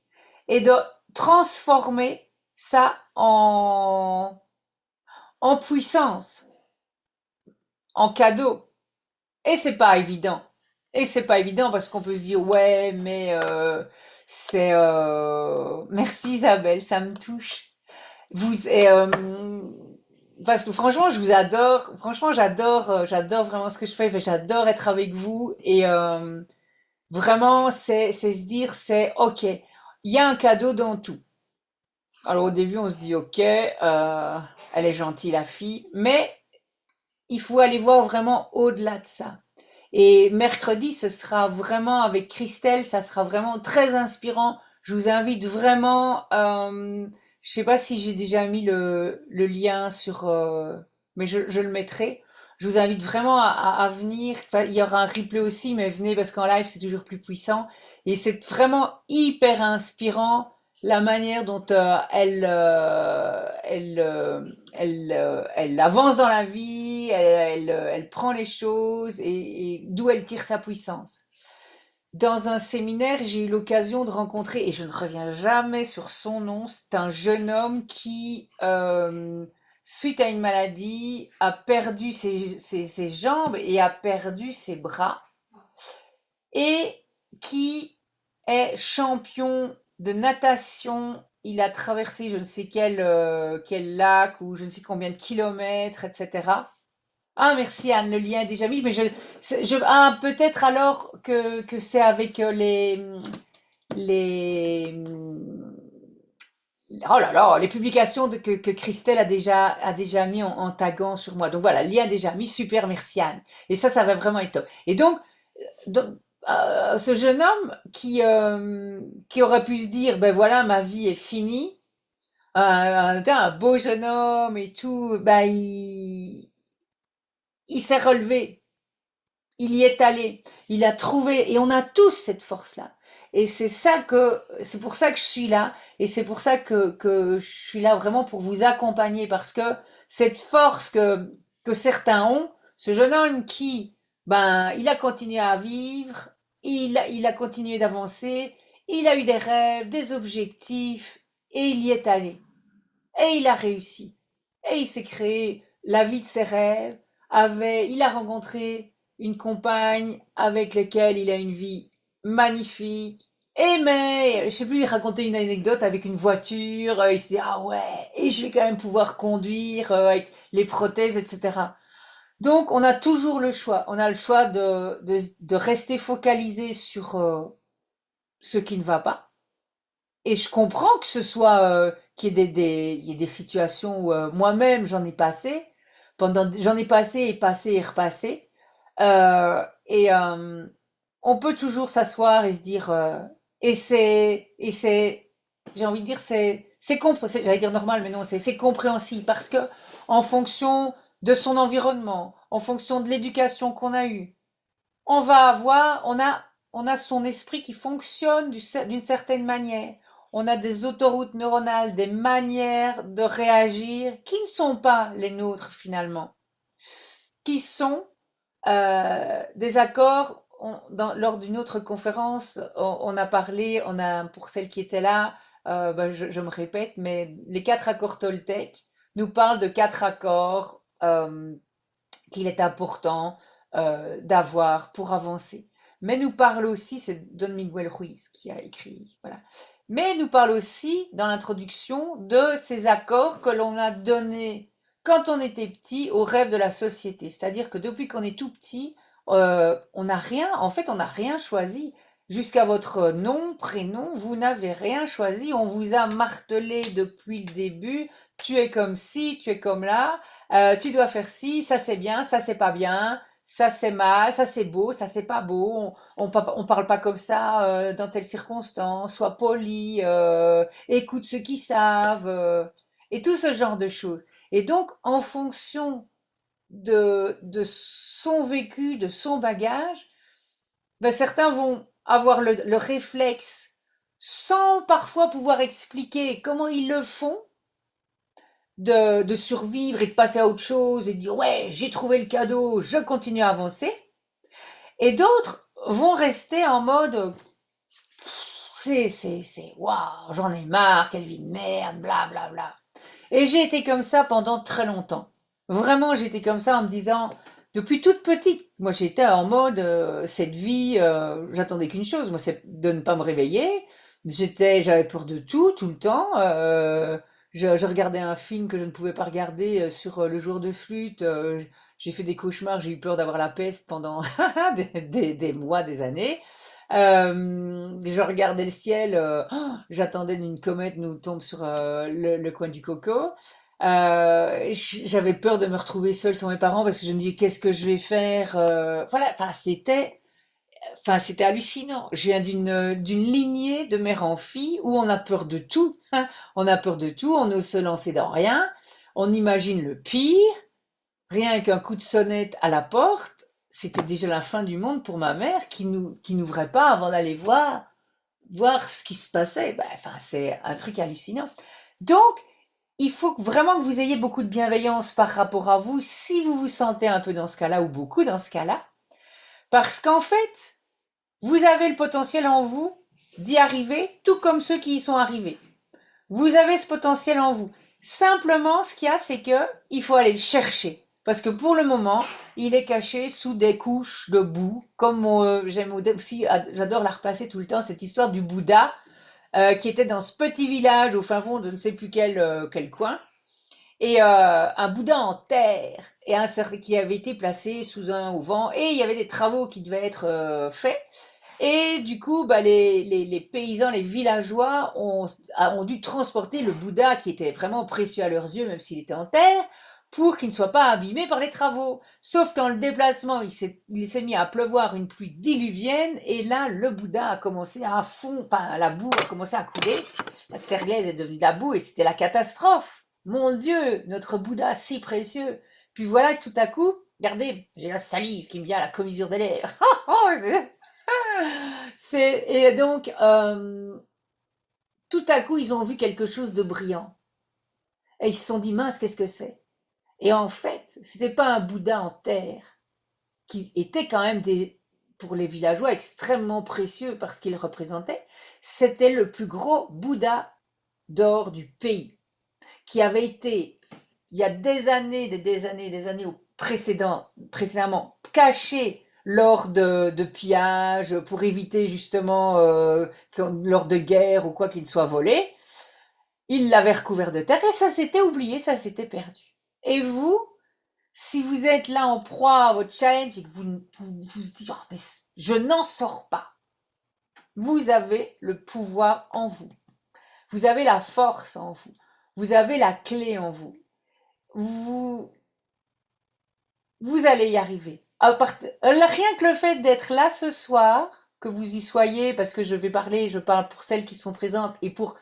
et de transformer ça en puissance, en cadeau. Et c'est pas évident. Et c'est pas évident parce qu'on peut se dire, ouais, mais merci Isabelle, ça me touche. Vous, parce que franchement, je vous adore. Franchement, j'adore vraiment ce que je fais. Enfin, j'adore être avec vous. Et vraiment, c'est se dire, c'est OK. Il y a un cadeau dans tout. Alors au début, on se dit, OK, elle est gentille, la fille. Mais il faut aller voir vraiment au-delà de ça. Et mercredi, ce sera vraiment avec Christelle, ça sera vraiment très inspirant. Je vous invite vraiment, je sais pas si j'ai déjà mis le lien sur, mais je le mettrai. Je vous invite vraiment à venir. Enfin, il y aura un replay aussi, mais venez parce qu'en live c'est toujours plus puissant. Et c'est vraiment hyper inspirant la manière dont elle avance dans la vie, elle prend les choses et d'où elle tire sa puissance. Dans un séminaire, j'ai eu l'occasion de rencontrer, et je ne reviens jamais sur son nom, c'est un jeune homme qui, suite à une maladie, a perdu ses jambes et a perdu ses bras, et qui est champion de natation. Il a traversé je ne sais quel lac ou je ne sais combien de kilomètres, etc. Ah, merci Anne, le lien est déjà mis, mais ah, peut-être alors que c'est avec les, oh là là, les publications que Christelle a déjà mis en taguant sur moi. Donc voilà, le lien déjà mis, super, merci Anne. Et ça va vraiment être top. Et donc, ce jeune homme qui aurait pu se dire, ben voilà, ma vie est finie, un beau jeune homme et tout, ben il s'est relevé, il y est allé, il a trouvé, et on a tous cette force-là. Et c'est pour ça que je suis là, et c'est pour ça que je suis là vraiment pour vous accompagner, parce que cette force que certains ont, ce jeune homme qui, ben, il a continué à vivre, il a continué d'avancer, il a eu des rêves, des objectifs, et il y est allé. Et il a réussi. Et il s'est créé la vie de ses rêves. Il a rencontré une compagne avec laquelle il a une vie magnifique. Et mais, je sais plus, il racontait une anecdote avec une voiture. Il s'est dit, ah ouais, et je vais quand même pouvoir conduire avec les prothèses, etc. Donc, on a toujours le choix. On a le choix de rester focalisé sur ce qui ne va pas. Et je comprends que ce soit qu'il y ait il y ait des situations où moi-même j'en ai passé et passé et repassé. Et on peut toujours s'asseoir et se dire j'ai envie de dire j'allais dire normal, mais non, c'est compréhensible parce que en fonction de son environnement, en fonction de l'éducation qu'on a eue, on a son esprit qui fonctionne d'une certaine manière. On a des autoroutes neuronales, des manières de réagir qui ne sont pas les nôtres finalement, qui sont des accords. Lors d'une autre conférence, on a parlé, pour celles qui étaient là, je me répète, mais les 4 accords Toltec nous parlent de 4 accords qu'il est important d'avoir pour avancer. Mais nous parle aussi, c'est Don Miguel Ruiz qui a écrit, voilà. Mais nous parle aussi dans l'introduction de ces accords que l'on a donnés quand on était petit aux rêves de la société. C'est-à-dire que depuis qu'on est tout petit, on n'a rien, en fait, on n'a rien choisi. Jusqu'à votre nom, prénom, vous n'avez rien choisi. On vous a martelé depuis le début. Tu es comme ci, tu es comme là. Tu dois faire ci, ça c'est bien, ça c'est pas bien, ça c'est mal, ça c'est beau, ça c'est pas beau, on parle pas comme ça dans telle circonstance, sois poli, écoute ceux qui savent, et tout ce genre de choses. Et donc, en fonction de son vécu, de son bagage, ben, certains vont avoir le réflexe, sans parfois pouvoir expliquer comment ils le font, de survivre et de passer à autre chose et de dire ouais, j'ai trouvé le cadeau, je continue à avancer. Et d'autres vont rester en mode waouh, j'en ai marre, quelle vie de merde, bla bla bla. Et j'ai été comme ça pendant très longtemps. Vraiment, j'étais comme ça en me disant, depuis toute petite, moi j'étais en mode cette vie, j'attendais qu'une chose, moi c'est de ne pas me réveiller. J'avais peur de tout, tout le temps. Je regardais un film que je ne pouvais pas regarder sur le jour de flûte. J'ai fait des cauchemars, j'ai eu peur d'avoir la peste pendant des mois, des années. Je regardais le ciel, j'attendais qu'une comète nous tombe sur le coin du coco. J'avais peur de me retrouver seule sans mes parents parce que je me disais qu'est-ce que je vais faire. Voilà, c'était hallucinant. Je viens d'une lignée de mère en fille où on a peur de tout. Hein. On a peur de tout, on n'ose se lancer dans rien, on imagine le pire. Rien qu'un coup de sonnette à la porte, c'était déjà la fin du monde pour ma mère qui n'ouvrait pas avant d'aller voir ce qui se passait. Ben, enfin, c'est un truc hallucinant. Donc, il faut vraiment que vous ayez beaucoup de bienveillance par rapport à vous si vous vous sentez un peu dans ce cas-là ou beaucoup dans ce cas-là. Parce qu'en fait, vous avez le potentiel en vous d'y arriver, tout comme ceux qui y sont arrivés. Vous avez ce potentiel en vous. Simplement, ce qu'il y a, c'est que il faut aller le chercher. Parce que pour le moment, il est caché sous des couches de boue. Comme j'aime aussi, j'adore la replacer tout le temps, cette histoire du Bouddha qui était dans ce petit village au fin fond de ne sais plus quel coin. Et un Bouddha en terre et qui avait été placé sous un auvent. Et il y avait des travaux qui devaient être faits. Et du coup, bah, les paysans, les villageois ont dû transporter le Bouddha qui était vraiment précieux à leurs yeux, même s'il était en terre, pour qu'il ne soit pas abîmé par les travaux. Sauf qu'en le déplacement, il s'est mis à pleuvoir une pluie diluvienne, et là, le Bouddha a commencé à fond, enfin, la boue a commencé à couler, la terre glaise est devenue de la boue, et c'était la catastrophe. Mon Dieu, notre Bouddha si précieux. Puis voilà que tout à coup, regardez, j'ai la salive qui me vient à la commissure des lèvres. Et donc, tout à coup, ils ont vu quelque chose de brillant. Et ils se sont dit, mince, qu'est-ce que c'est? Et en fait, c'était pas un Bouddha en terre, qui était quand même pour les villageois extrêmement précieux parce qu'il représentait, c'était le plus gros Bouddha d'or du pays, qui avait été, il y a des années précédemment, caché lors de pillages pour éviter justement lors de guerre ou quoi qu'il soit volé. Il l'avait recouvert de terre et ça s'était oublié, ça s'était perdu. Et vous, si vous êtes là en proie à votre challenge et que vous dites, oh, mais je n'en sors pas, vous avez le pouvoir en vous. Vous avez la force en vous. Vous avez la clé en vous. Vous, vous allez y arriver. Rien que le fait d'être là ce soir, que vous y soyez, parce que je parle pour celles qui sont présentes et pour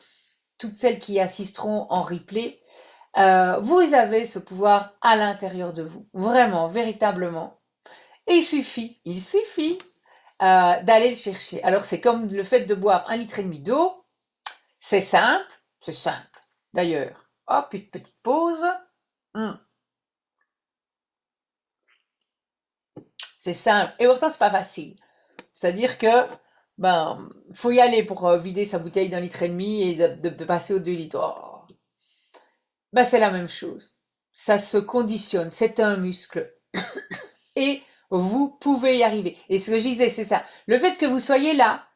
toutes celles qui assisteront en replay, vous avez ce pouvoir à l'intérieur de vous. Vraiment, véritablement. Et il suffit d'aller le chercher. Alors c'est comme le fait de boire 1,5 litre d'eau. C'est simple, c'est simple. D'ailleurs, hop, une petite pause. C'est simple. Et pourtant, c'est pas facile. C'est-à-dire que, ben, faut y aller pour vider sa bouteille d'1,5 litre et de passer aux 2 litres. Oh. Ben, c'est la même chose. Ça se conditionne. C'est un muscle. Et vous pouvez y arriver. Et ce que je disais, c'est ça. Le fait que vous soyez là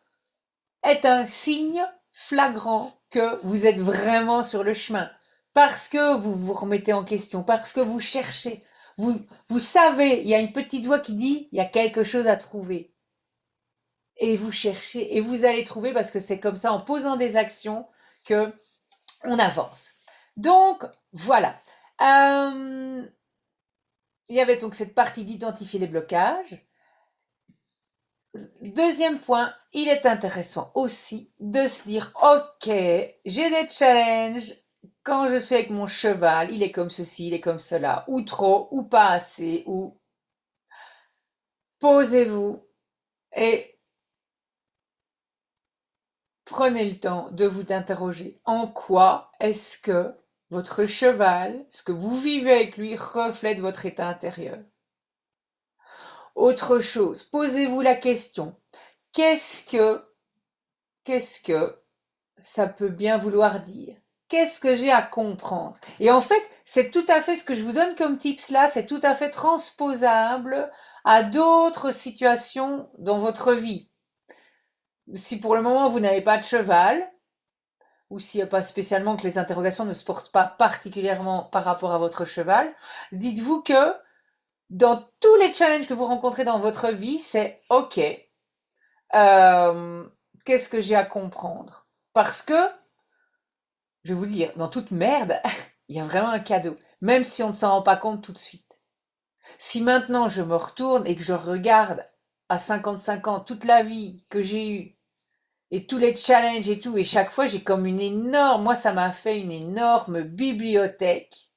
est un signe flagrant que vous êtes vraiment sur le chemin. Parce que vous vous remettez en question, parce que vous cherchez. Vous savez, il y a une petite voix qui dit, il y a quelque chose à trouver. Et vous cherchez, et vous allez trouver, parce que c'est comme ça, en posant des actions, que on avance. Donc, voilà. Il y avait donc cette partie d'identifier les blocages. Deuxième point, il est intéressant aussi de se dire, ok, j'ai des challenges quand je suis avec mon cheval, il est comme ceci, il est comme cela, ou trop, ou pas assez, ou posez-vous et prenez le temps de vous interroger. En quoi est-ce que votre cheval, ce que vous vivez avec lui, reflète votre état intérieur? Autre chose, posez-vous la question, qu'est-ce que, qu'est-ce que ça peut bien vouloir dire? Qu'est-ce que j'ai à comprendre? Et en fait, c'est tout à fait ce que je vous donne comme tips là, c'est tout à fait transposable à d'autres situations dans votre vie. Si pour le moment vous n'avez pas de cheval, ou s'il n'y a pas spécialement que les interrogations ne se portent pas particulièrement par rapport à votre cheval, dites-vous que dans tous les challenges que vous rencontrez dans votre vie, c'est OK. Qu'est-ce que j'ai à comprendre? Parce que, je vais vous dire, dans toute merde, il y a vraiment un cadeau, même si on ne s'en rend pas compte tout de suite. Si maintenant je me retourne et que je regarde à 55 ans toute la vie que j'ai eue et tous les challenges et tout, et chaque fois j'ai comme une énorme, moi ça m'a fait une énorme bibliothèque.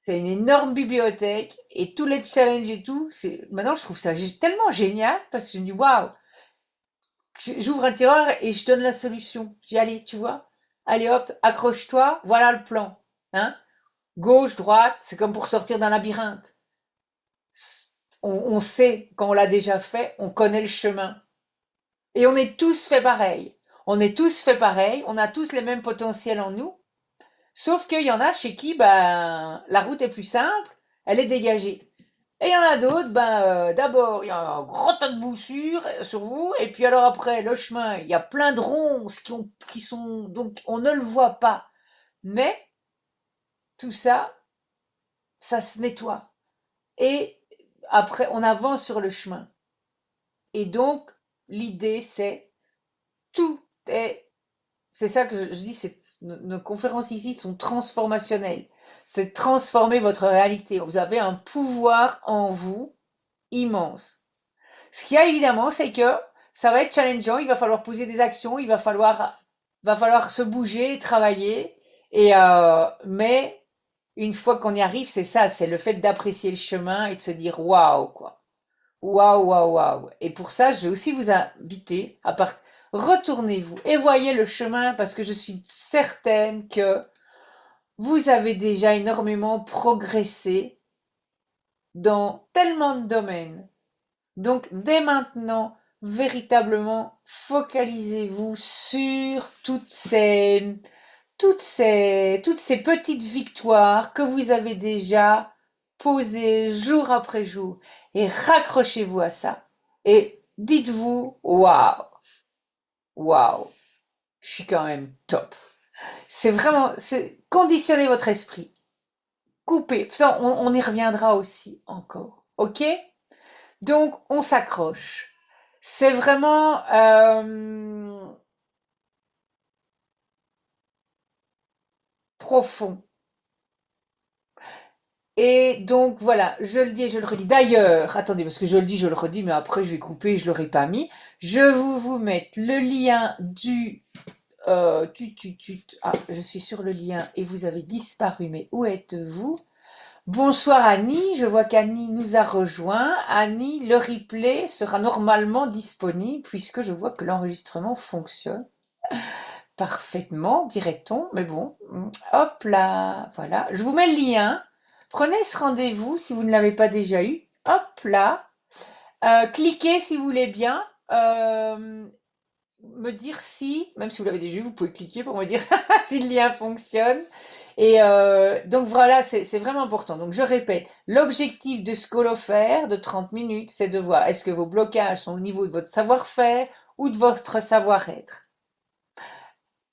C'est une énorme bibliothèque et tous les challenges et tout, maintenant je trouve ça tellement génial parce que je me dis waouh, j'ouvre un tiroir et je donne la solution. J'y allez, tu vois. Allez hop, accroche-toi, voilà le plan. Hein? Gauche, droite, c'est comme pour sortir d'un labyrinthe. On sait, quand on l'a déjà fait, on connaît le chemin. Et on est tous fait pareil. On est tous fait pareil, on a tous les mêmes potentiels en nous, sauf qu'il y en a chez qui ben, la route est plus simple, elle est dégagée. Et il y en a d'autres, ben, d'abord, il y a un grand tas de boue sur vous, et puis alors après, le chemin, il y a plein de ronces qui sont, donc on ne le voit pas. Mais tout ça, ça se nettoie. Et après, on avance sur le chemin. Et donc, l'idée, c'est tout est, c'est ça que je dis, nos conférences ici sont transformationnelles. C'est transformer votre réalité. Vous avez un pouvoir en vous immense. Ce qu'il y a évidemment, c'est que ça va être challengeant, il va falloir poser des actions, va falloir se bouger, travailler. Mais une fois qu'on y arrive, c'est ça, c'est le fait d'apprécier le chemin et de se dire waouh, quoi. Waouh, waouh, waouh. Et pour ça, je vais aussi vous inviter à retournez-vous et voyez le chemin parce que je suis certaine que vous avez déjà énormément progressé dans tellement de domaines Donc, dès maintenant, véritablement, focalisez-vous sur toutes ces petites victoires que vous avez déjà posées jour après jour et raccrochez-vous à ça. Et dites-vous, waouh, waouh, je suis quand même top. C'est vraiment, c'est conditionner votre esprit. Coupez. Ça, on y reviendra aussi encore. Ok? Donc, on s'accroche. C'est vraiment profond. Et donc voilà, je le dis et je le redis. D'ailleurs, attendez, parce que je le dis, je le redis, mais après je vais couper, je l'aurais pas mis. Je vais vous mettre le lien du ah, je suis sur le lien et vous avez disparu, mais où êtes-vous? Bonsoir Annie, je vois qu'Annie nous a rejoint. Annie, le replay sera normalement disponible puisque je vois que l'enregistrement fonctionne parfaitement, dirait-on. Mais bon, hop là, voilà. Je vous mets le lien. Prenez ce rendez-vous si vous ne l'avez pas déjà eu. Hop là. Cliquez si vous voulez bien. Me dire si, même si vous l'avez déjà eu, vous pouvez cliquer pour me dire si le lien fonctionne. Et donc voilà, c'est vraiment important. Donc je répète, l'objectif de ce call-offert de 30 minutes, c'est de voir est-ce que vos blocages sont au niveau de votre savoir-faire ou de votre savoir-être.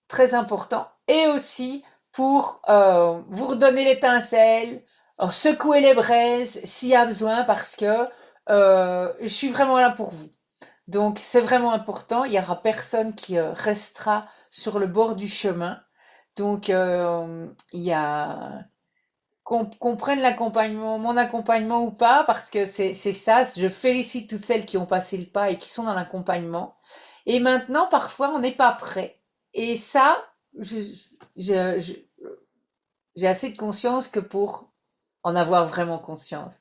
Très important. Et aussi pour vous redonner l'étincelle, secouer les braises s'il y a besoin parce que je suis vraiment là pour vous. Donc c'est vraiment important. Il n'y aura personne qui restera sur le bord du chemin. Donc il y a qu'on prenne l'accompagnement, mon accompagnement ou pas, parce que c'est ça. Je félicite toutes celles qui ont passé le pas et qui sont dans l'accompagnement. Et maintenant, parfois, on n'est pas prêt. Et ça, je, je- je- j'ai assez de conscience que pour en avoir vraiment conscience.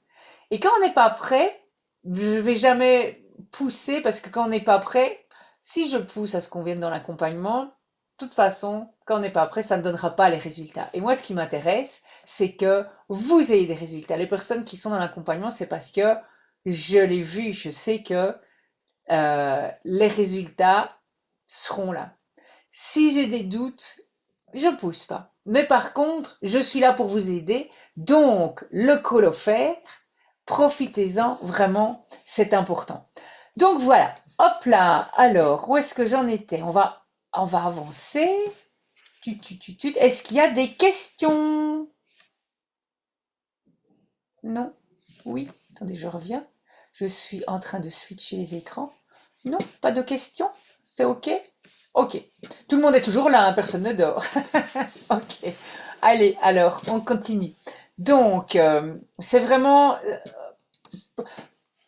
Et quand on n'est pas prêt, je vais jamais pousser parce que quand on n'est pas prêt, si je pousse à ce qu'on vienne dans l'accompagnement, de toute façon, quand on n'est pas prêt, ça ne donnera pas les résultats. Et moi, ce qui m'intéresse, c'est que vous ayez des résultats. Les personnes qui sont dans l'accompagnement, c'est parce que je l'ai vu, je sais que les résultats seront là. Si j'ai des doutes, je pousse pas. Mais par contre, je suis là pour vous aider. Donc, le call offert, profitez-en vraiment, c'est important. Donc voilà, hop là. Alors, où est-ce que j'en étais? On va avancer. Est-ce qu'il y a des questions? Non? Oui? Attendez, je reviens. Je suis en train de switcher les écrans. Non? Pas de questions? C'est OK? OK. Tout le monde est toujours là, hein, personne ne dort. OK. Allez, alors, on continue. Donc, c'est vraiment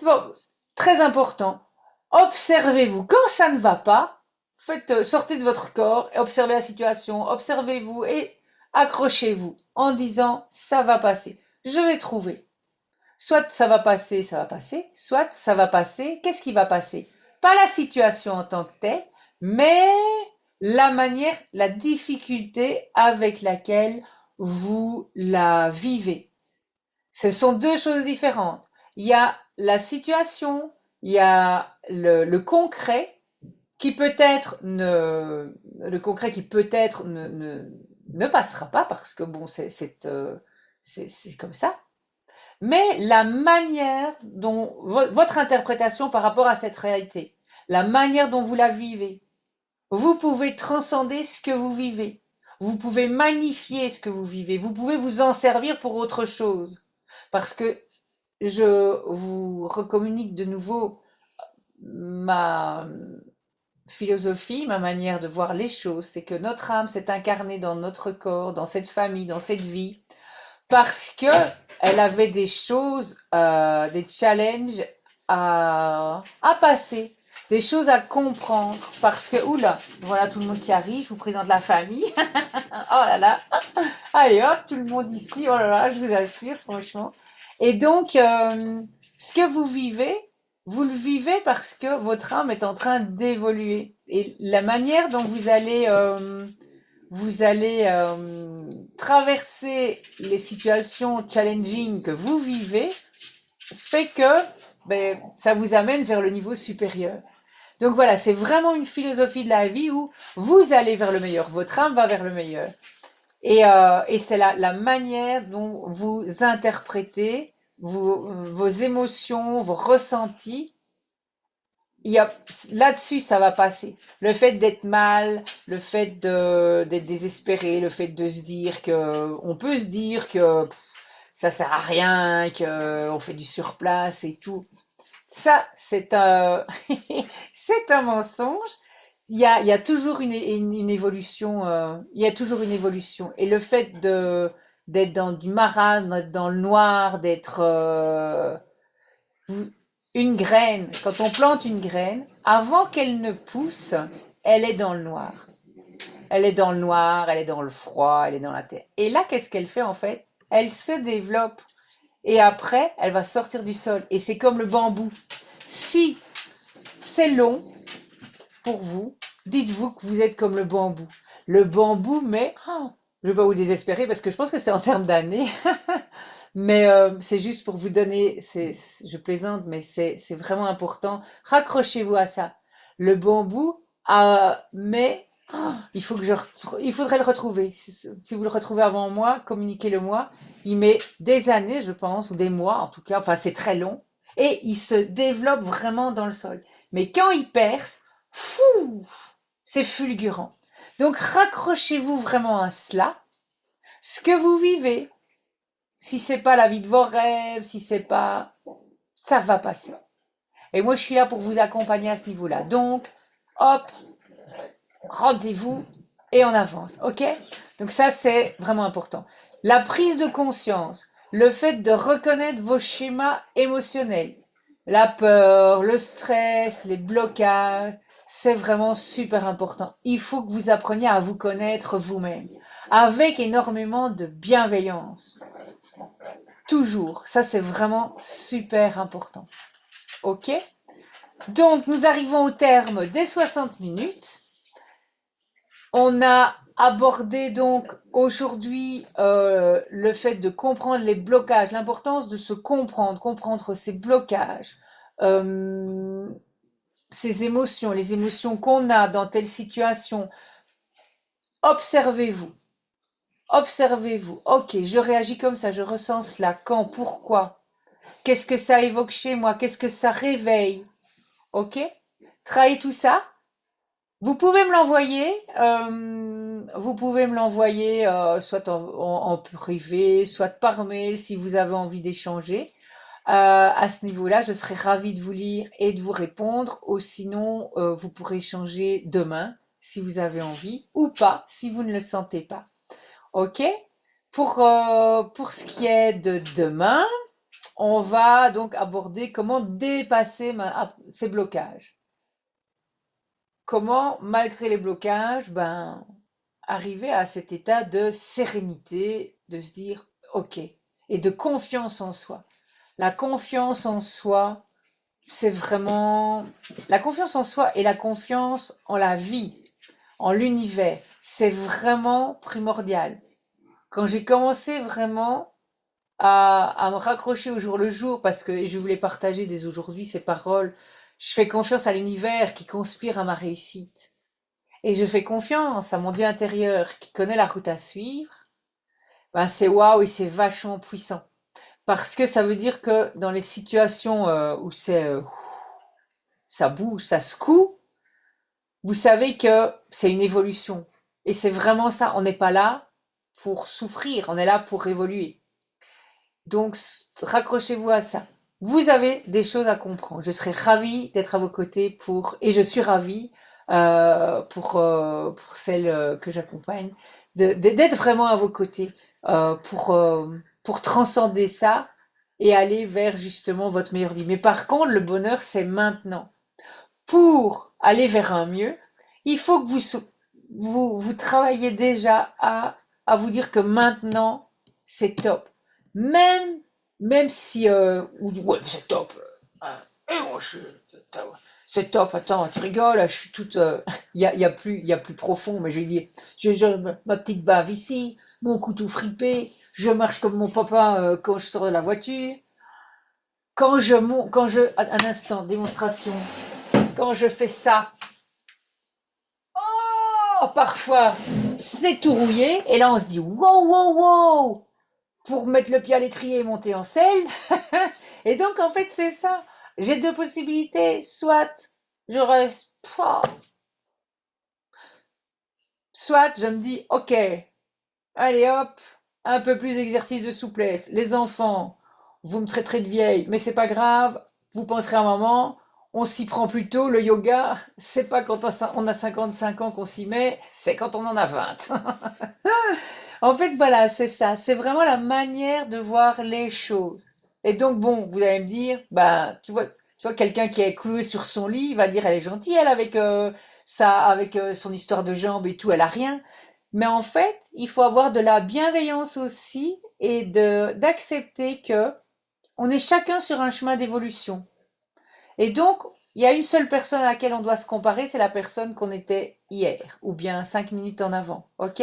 bon, très important. Observez-vous. Quand ça ne va pas, faites, sortez de votre corps et observez la situation. Observez-vous et accrochez-vous en disant ça va passer. Je vais trouver. Soit ça va passer. Soit ça va passer. Qu'est-ce qui va passer? Pas la situation en tant que telle, mais la manière, la difficulté avec laquelle vous la vivez. Ce sont deux choses différentes. Il y a la situation, il y a le concret qui peut-être le concret qui peut-être ne passera pas parce que bon, c'est comme ça. Mais la manière dont votre interprétation par rapport à cette réalité, la manière dont vous la vivez, vous pouvez transcender ce que vous vivez. Vous pouvez magnifier ce que vous vivez. Vous pouvez vous en servir pour autre chose. Parce que je vous recommunique de nouveau ma philosophie, ma manière de voir les choses. C'est que notre âme s'est incarnée dans notre corps, dans cette famille, dans cette vie, parce que elle avait des choses, des challenges à passer, des choses à comprendre. Parce que, oula, voilà tout le monde qui arrive, je vous présente la famille. Oh là là, allez hop, tout le monde ici, oh là là, je vous assure, franchement. Et donc, ce que vous le vivez parce que votre âme est en train d'évoluer. Et la manière dont vous allez traverser les situations challenging que vous vivez fait que ben, ça vous amène vers le niveau supérieur. Donc voilà, c'est vraiment une philosophie de la vie où vous allez vers le meilleur, votre âme va vers le meilleur. Et c'est la manière dont vous interprétez vos émotions, vos ressentis. Il y a, là-dessus, ça va passer. Le fait d'être mal, le fait d'être désespéré, le fait de se dire que, on peut se dire que ça sert à rien, que on fait du surplace et tout. Ça, c'est un mensonge. Il y a toujours une évolution, il y a toujours une évolution. Et le fait d'être dans du marasme, d'être dans le noir, d'être une graine, quand on plante une graine, avant qu'elle ne pousse, elle est dans le noir. Elle est dans le noir, elle est dans le froid, elle est dans la terre. Et là, qu'est-ce qu'elle fait en fait? Elle se développe. Et après, elle va sortir du sol. Et c'est comme le bambou. Si c'est long pour vous, dites-vous que vous êtes comme le bambou. Le bambou, mais je ne vais pas vous désespérer parce que je pense que c'est en termes d'années. Mais c'est juste pour vous donner, je plaisante, mais c'est vraiment important. Raccrochez-vous à ça. Le bambou, mais il faut que il faudrait le retrouver. Si vous le retrouvez avant moi, communiquez-le moi. Il met des années, je pense, ou des mois en tout cas. Enfin, c'est très long. Et il se développe vraiment dans le sol. Mais quand il perce, fou, c'est fulgurant. Donc raccrochez-vous vraiment à cela. Ce que vous vivez, si c'est pas la vie de vos rêves, si c'est pas, ça va passer. Et moi, je suis là pour vous accompagner à ce niveau-là. Donc, hop, rendez-vous et on avance, ok? Donc ça, c'est vraiment important. La prise de conscience, le fait de reconnaître vos schémas émotionnels, la peur, le stress, les blocages, c'est vraiment super important. Il faut que vous appreniez à vous connaître vous-même, avec énormément de bienveillance. Toujours. Ça, c'est vraiment super important. OK? Donc, nous arrivons au terme des 60 minutes. On a abordé donc aujourd'hui le fait de comprendre les blocages, l'importance de se comprendre, comprendre ces blocages, euh, ces émotions, les émotions qu'on a dans telle situation. Observez-vous. Observez-vous. Ok, je réagis comme ça, je ressens cela. Quand, pourquoi? Qu'est-ce que ça évoque chez moi? Qu'est-ce que ça réveille? Ok? Travaillez tout ça. Vous pouvez me l'envoyer. Vous pouvez me l'envoyer soit en privé, soit par mail si vous avez envie d'échanger. À ce niveau-là, je serai ravie de vous lire et de vous répondre. Ou sinon, vous pourrez échanger demain si vous avez envie ou pas si vous ne le sentez pas. Ok? Pour ce qui est de demain, on va donc aborder comment dépasser ces blocages. Comment, malgré les blocages, ben, arriver à cet état de sérénité, de se dire OK, et de confiance en soi. La confiance en soi, c'est vraiment la confiance en soi et la confiance en la vie, en l'univers, c'est vraiment primordial. Quand j'ai commencé vraiment à me raccrocher au jour le jour parce que je voulais partager dès aujourd'hui ces paroles. Je fais confiance à l'univers qui conspire à ma réussite. Et je fais confiance à mon Dieu intérieur qui connaît la route à suivre. Ben c'est waouh et c'est vachement puissant. Parce que ça veut dire que dans les situations où ça bouge, ça secoue, vous savez que c'est une évolution. Et c'est vraiment ça. On n'est pas là pour souffrir, on est là pour évoluer. Donc, raccrochez-vous à ça. Vous avez des choses à comprendre. Je serais ravie d'être à vos côtés et je suis ravie pour celles que j'accompagne, d'être vraiment à vos côtés pour transcender ça et aller vers justement votre meilleure vie. Mais par contre, le bonheur, c'est maintenant. Pour aller vers un mieux, il faut que vous travaillez déjà à vous dire que maintenant, c'est top. Même, même si vous dites, ouais, c'est top. Et moi, c'est top. Attends, tu rigoles, je suis toute. Il y a plus profond, mais je lui dis, ma petite bave ici, mon couteau fripé, je marche comme mon papa quand je sors de la voiture. un instant, démonstration, quand je fais ça, oh, parfois, c'est tout rouillé, et là on se dit, wow, wow, wow, pour mettre le pied à l'étrier et monter en selle. Et donc, en fait, c'est ça. J'ai deux possibilités. Soit je reste, soit je me dis, ok, allez hop, un peu plus d'exercice de souplesse. Les enfants, vous me traiterez de vieille, mais c'est pas grave. Vous penserez à un moment, on s'y prend plus tôt. Le yoga, c'est pas quand on a 55 ans qu'on s'y met, c'est quand on en a 20. En fait, voilà, c'est ça. C'est vraiment la manière de voir les choses. Et donc, bon, vous allez me dire, bah, tu vois, quelqu'un qui est cloué sur son lit, il va dire, elle est gentille, elle, avec avec son histoire de jambes et tout, elle a rien. Mais en fait, il faut avoir de la bienveillance aussi et d'accepter que on est chacun sur un chemin d'évolution. Et donc, il y a une seule personne à laquelle on doit se comparer, c'est la personne qu'on était hier, ou bien 5 minutes en avant. OK?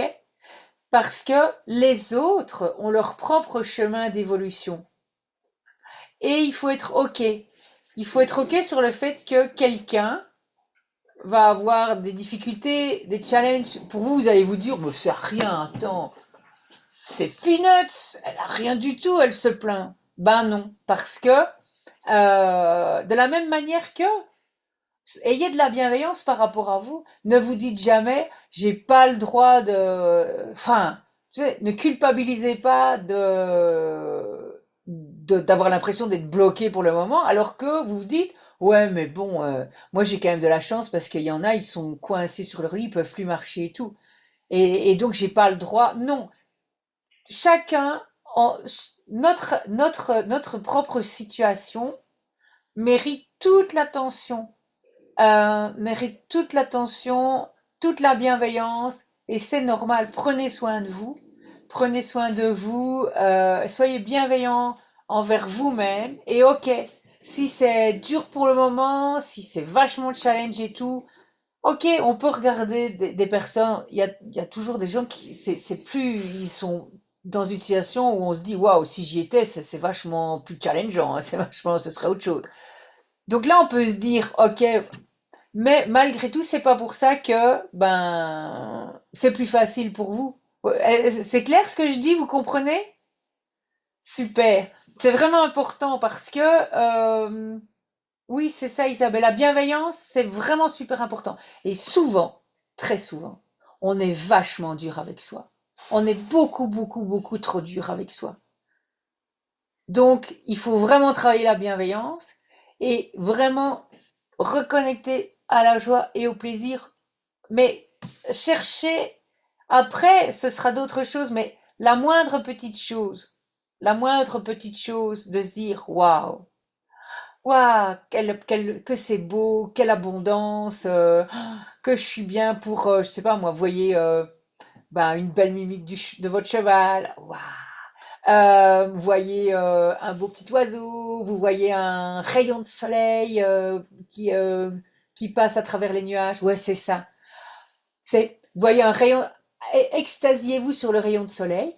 Parce que les autres ont leur propre chemin d'évolution. Et il faut être OK. Il faut être OK sur le fait que quelqu'un va avoir des difficultés, des challenges. Pour vous, vous allez vous dire, mais c'est rien, attends, c'est peanuts, elle a rien du tout, elle se plaint. Ben non, parce que de la même manière que ayez de la bienveillance par rapport à vous. Ne vous dites jamais, j'ai pas le droit de, enfin, ne culpabilisez pas d'avoir l'impression d'être bloqué pour le moment, alors que vous vous dites, ouais, mais bon, moi j'ai quand même de la chance parce qu'il y en a, ils sont coincés sur leur lit, ils peuvent plus marcher et tout. Et donc j'ai pas le droit. Non, chacun, en- notre propre situation mérite toute l'attention, mérite toute l'attention, toute la bienveillance, et c'est normal. Prenez soin de vous, soyez bienveillant envers vous-même, et ok, si c'est dur pour le moment, si c'est vachement challenge et tout, ok, on peut regarder des personnes, il y a toujours des gens qui, c'est plus, ils sont dans une situation où on se dit, waouh, si j'y étais, c'est vachement plus challengeant, hein, c'est vachement, ce serait autre chose. Donc là, on peut se dire, ok, mais malgré tout, c'est pas pour ça que ben c'est plus facile pour vous. C'est clair ce que je dis, vous comprenez? Super. C'est vraiment important parce que oui, c'est ça, Isabelle. La bienveillance, c'est vraiment super important. Et souvent, très souvent, on est vachement dur avec soi. On est beaucoup, beaucoup, beaucoup trop dur avec soi. Donc, il faut vraiment travailler la bienveillance et vraiment reconnecter à la joie et au plaisir. Mais chercher, après, ce sera d'autres choses, mais la moindre petite chose de se dire, waouh, waouh, que c'est beau, quelle abondance, que je suis bien pour, je sais pas moi, voyez ben, une belle mimique de votre cheval, waouh. Vous voyez un beau petit oiseau, vous voyez un rayon de soleil qui passe à travers les nuages. Ouais, c'est ça. Vous voyez un rayon, extasiez-vous sur le rayon de soleil,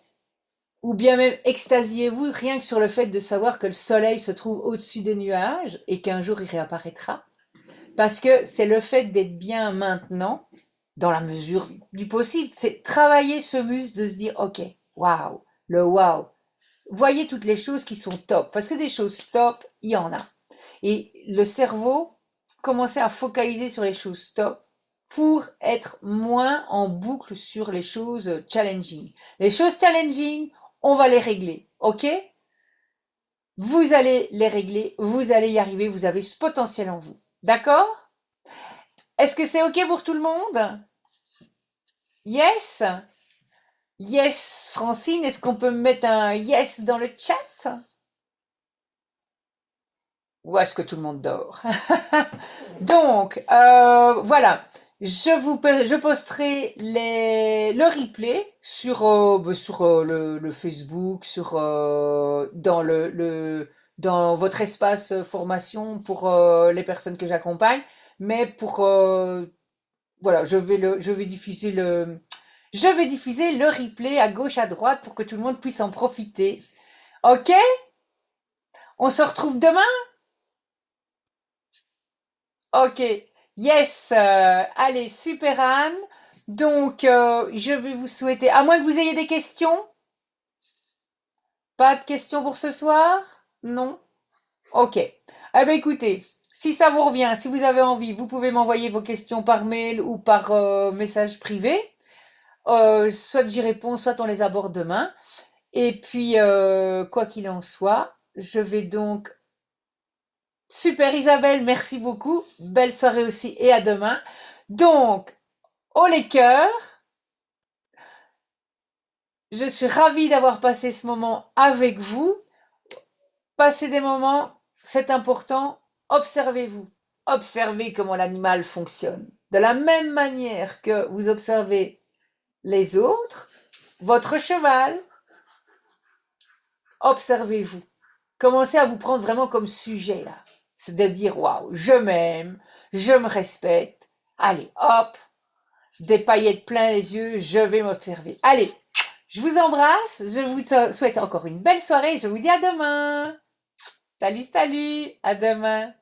ou bien même extasiez-vous rien que sur le fait de savoir que le soleil se trouve au-dessus des nuages et qu'un jour il réapparaîtra. Parce que c'est le fait d'être bien maintenant, dans la mesure du possible, c'est travailler ce muscle de se dire, ok, waouh, le waouh. Voyez toutes les choses qui sont top, parce que des choses top, il y en a. Et le cerveau commençait à focaliser sur les choses top pour être moins en boucle sur les choses challenging. Les choses challenging, on va les régler, ok? Vous allez les régler, vous allez y arriver, vous avez ce potentiel en vous. D'accord? Est-ce que c'est ok pour tout le monde? Yes? Yes, Francine, est-ce qu'on peut mettre un yes dans le chat? Ou est-ce que tout le monde dort? Donc, voilà. Je posterai le replay sur le Facebook, dans votre espace formation pour les personnes que j'accompagne. Mais voilà, je vais diffuser le replay à gauche, à droite pour que tout le monde puisse en profiter. Ok? On se retrouve demain? Ok. Yes. Allez, super Anne. Donc, je vais vous souhaiter, à moins que vous ayez des questions, pas de questions pour ce soir? Non? Ok. Eh bien, écoutez, si ça vous revient, si vous avez envie, vous pouvez m'envoyer vos questions par mail ou par message privé. Soit j'y réponds, soit on les aborde demain. Et puis, quoi qu'il en soit, je vais donc... Super Isabelle, merci beaucoup. Belle soirée aussi et à demain. Donc, haut les cœurs, je suis ravie d'avoir passé ce moment avec vous. Passez des moments, c'est important. Observez-vous. Observez comment l'animal fonctionne. De la même manière que vous observez les autres, votre cheval, observez-vous. Commencez à vous prendre vraiment comme sujet là. C'est de dire waouh, je m'aime, je me respecte. Allez, hop, des paillettes plein les yeux, je vais m'observer. Allez, je vous embrasse, je vous souhaite encore une belle soirée, je vous dis à demain. Salut, salut, à demain.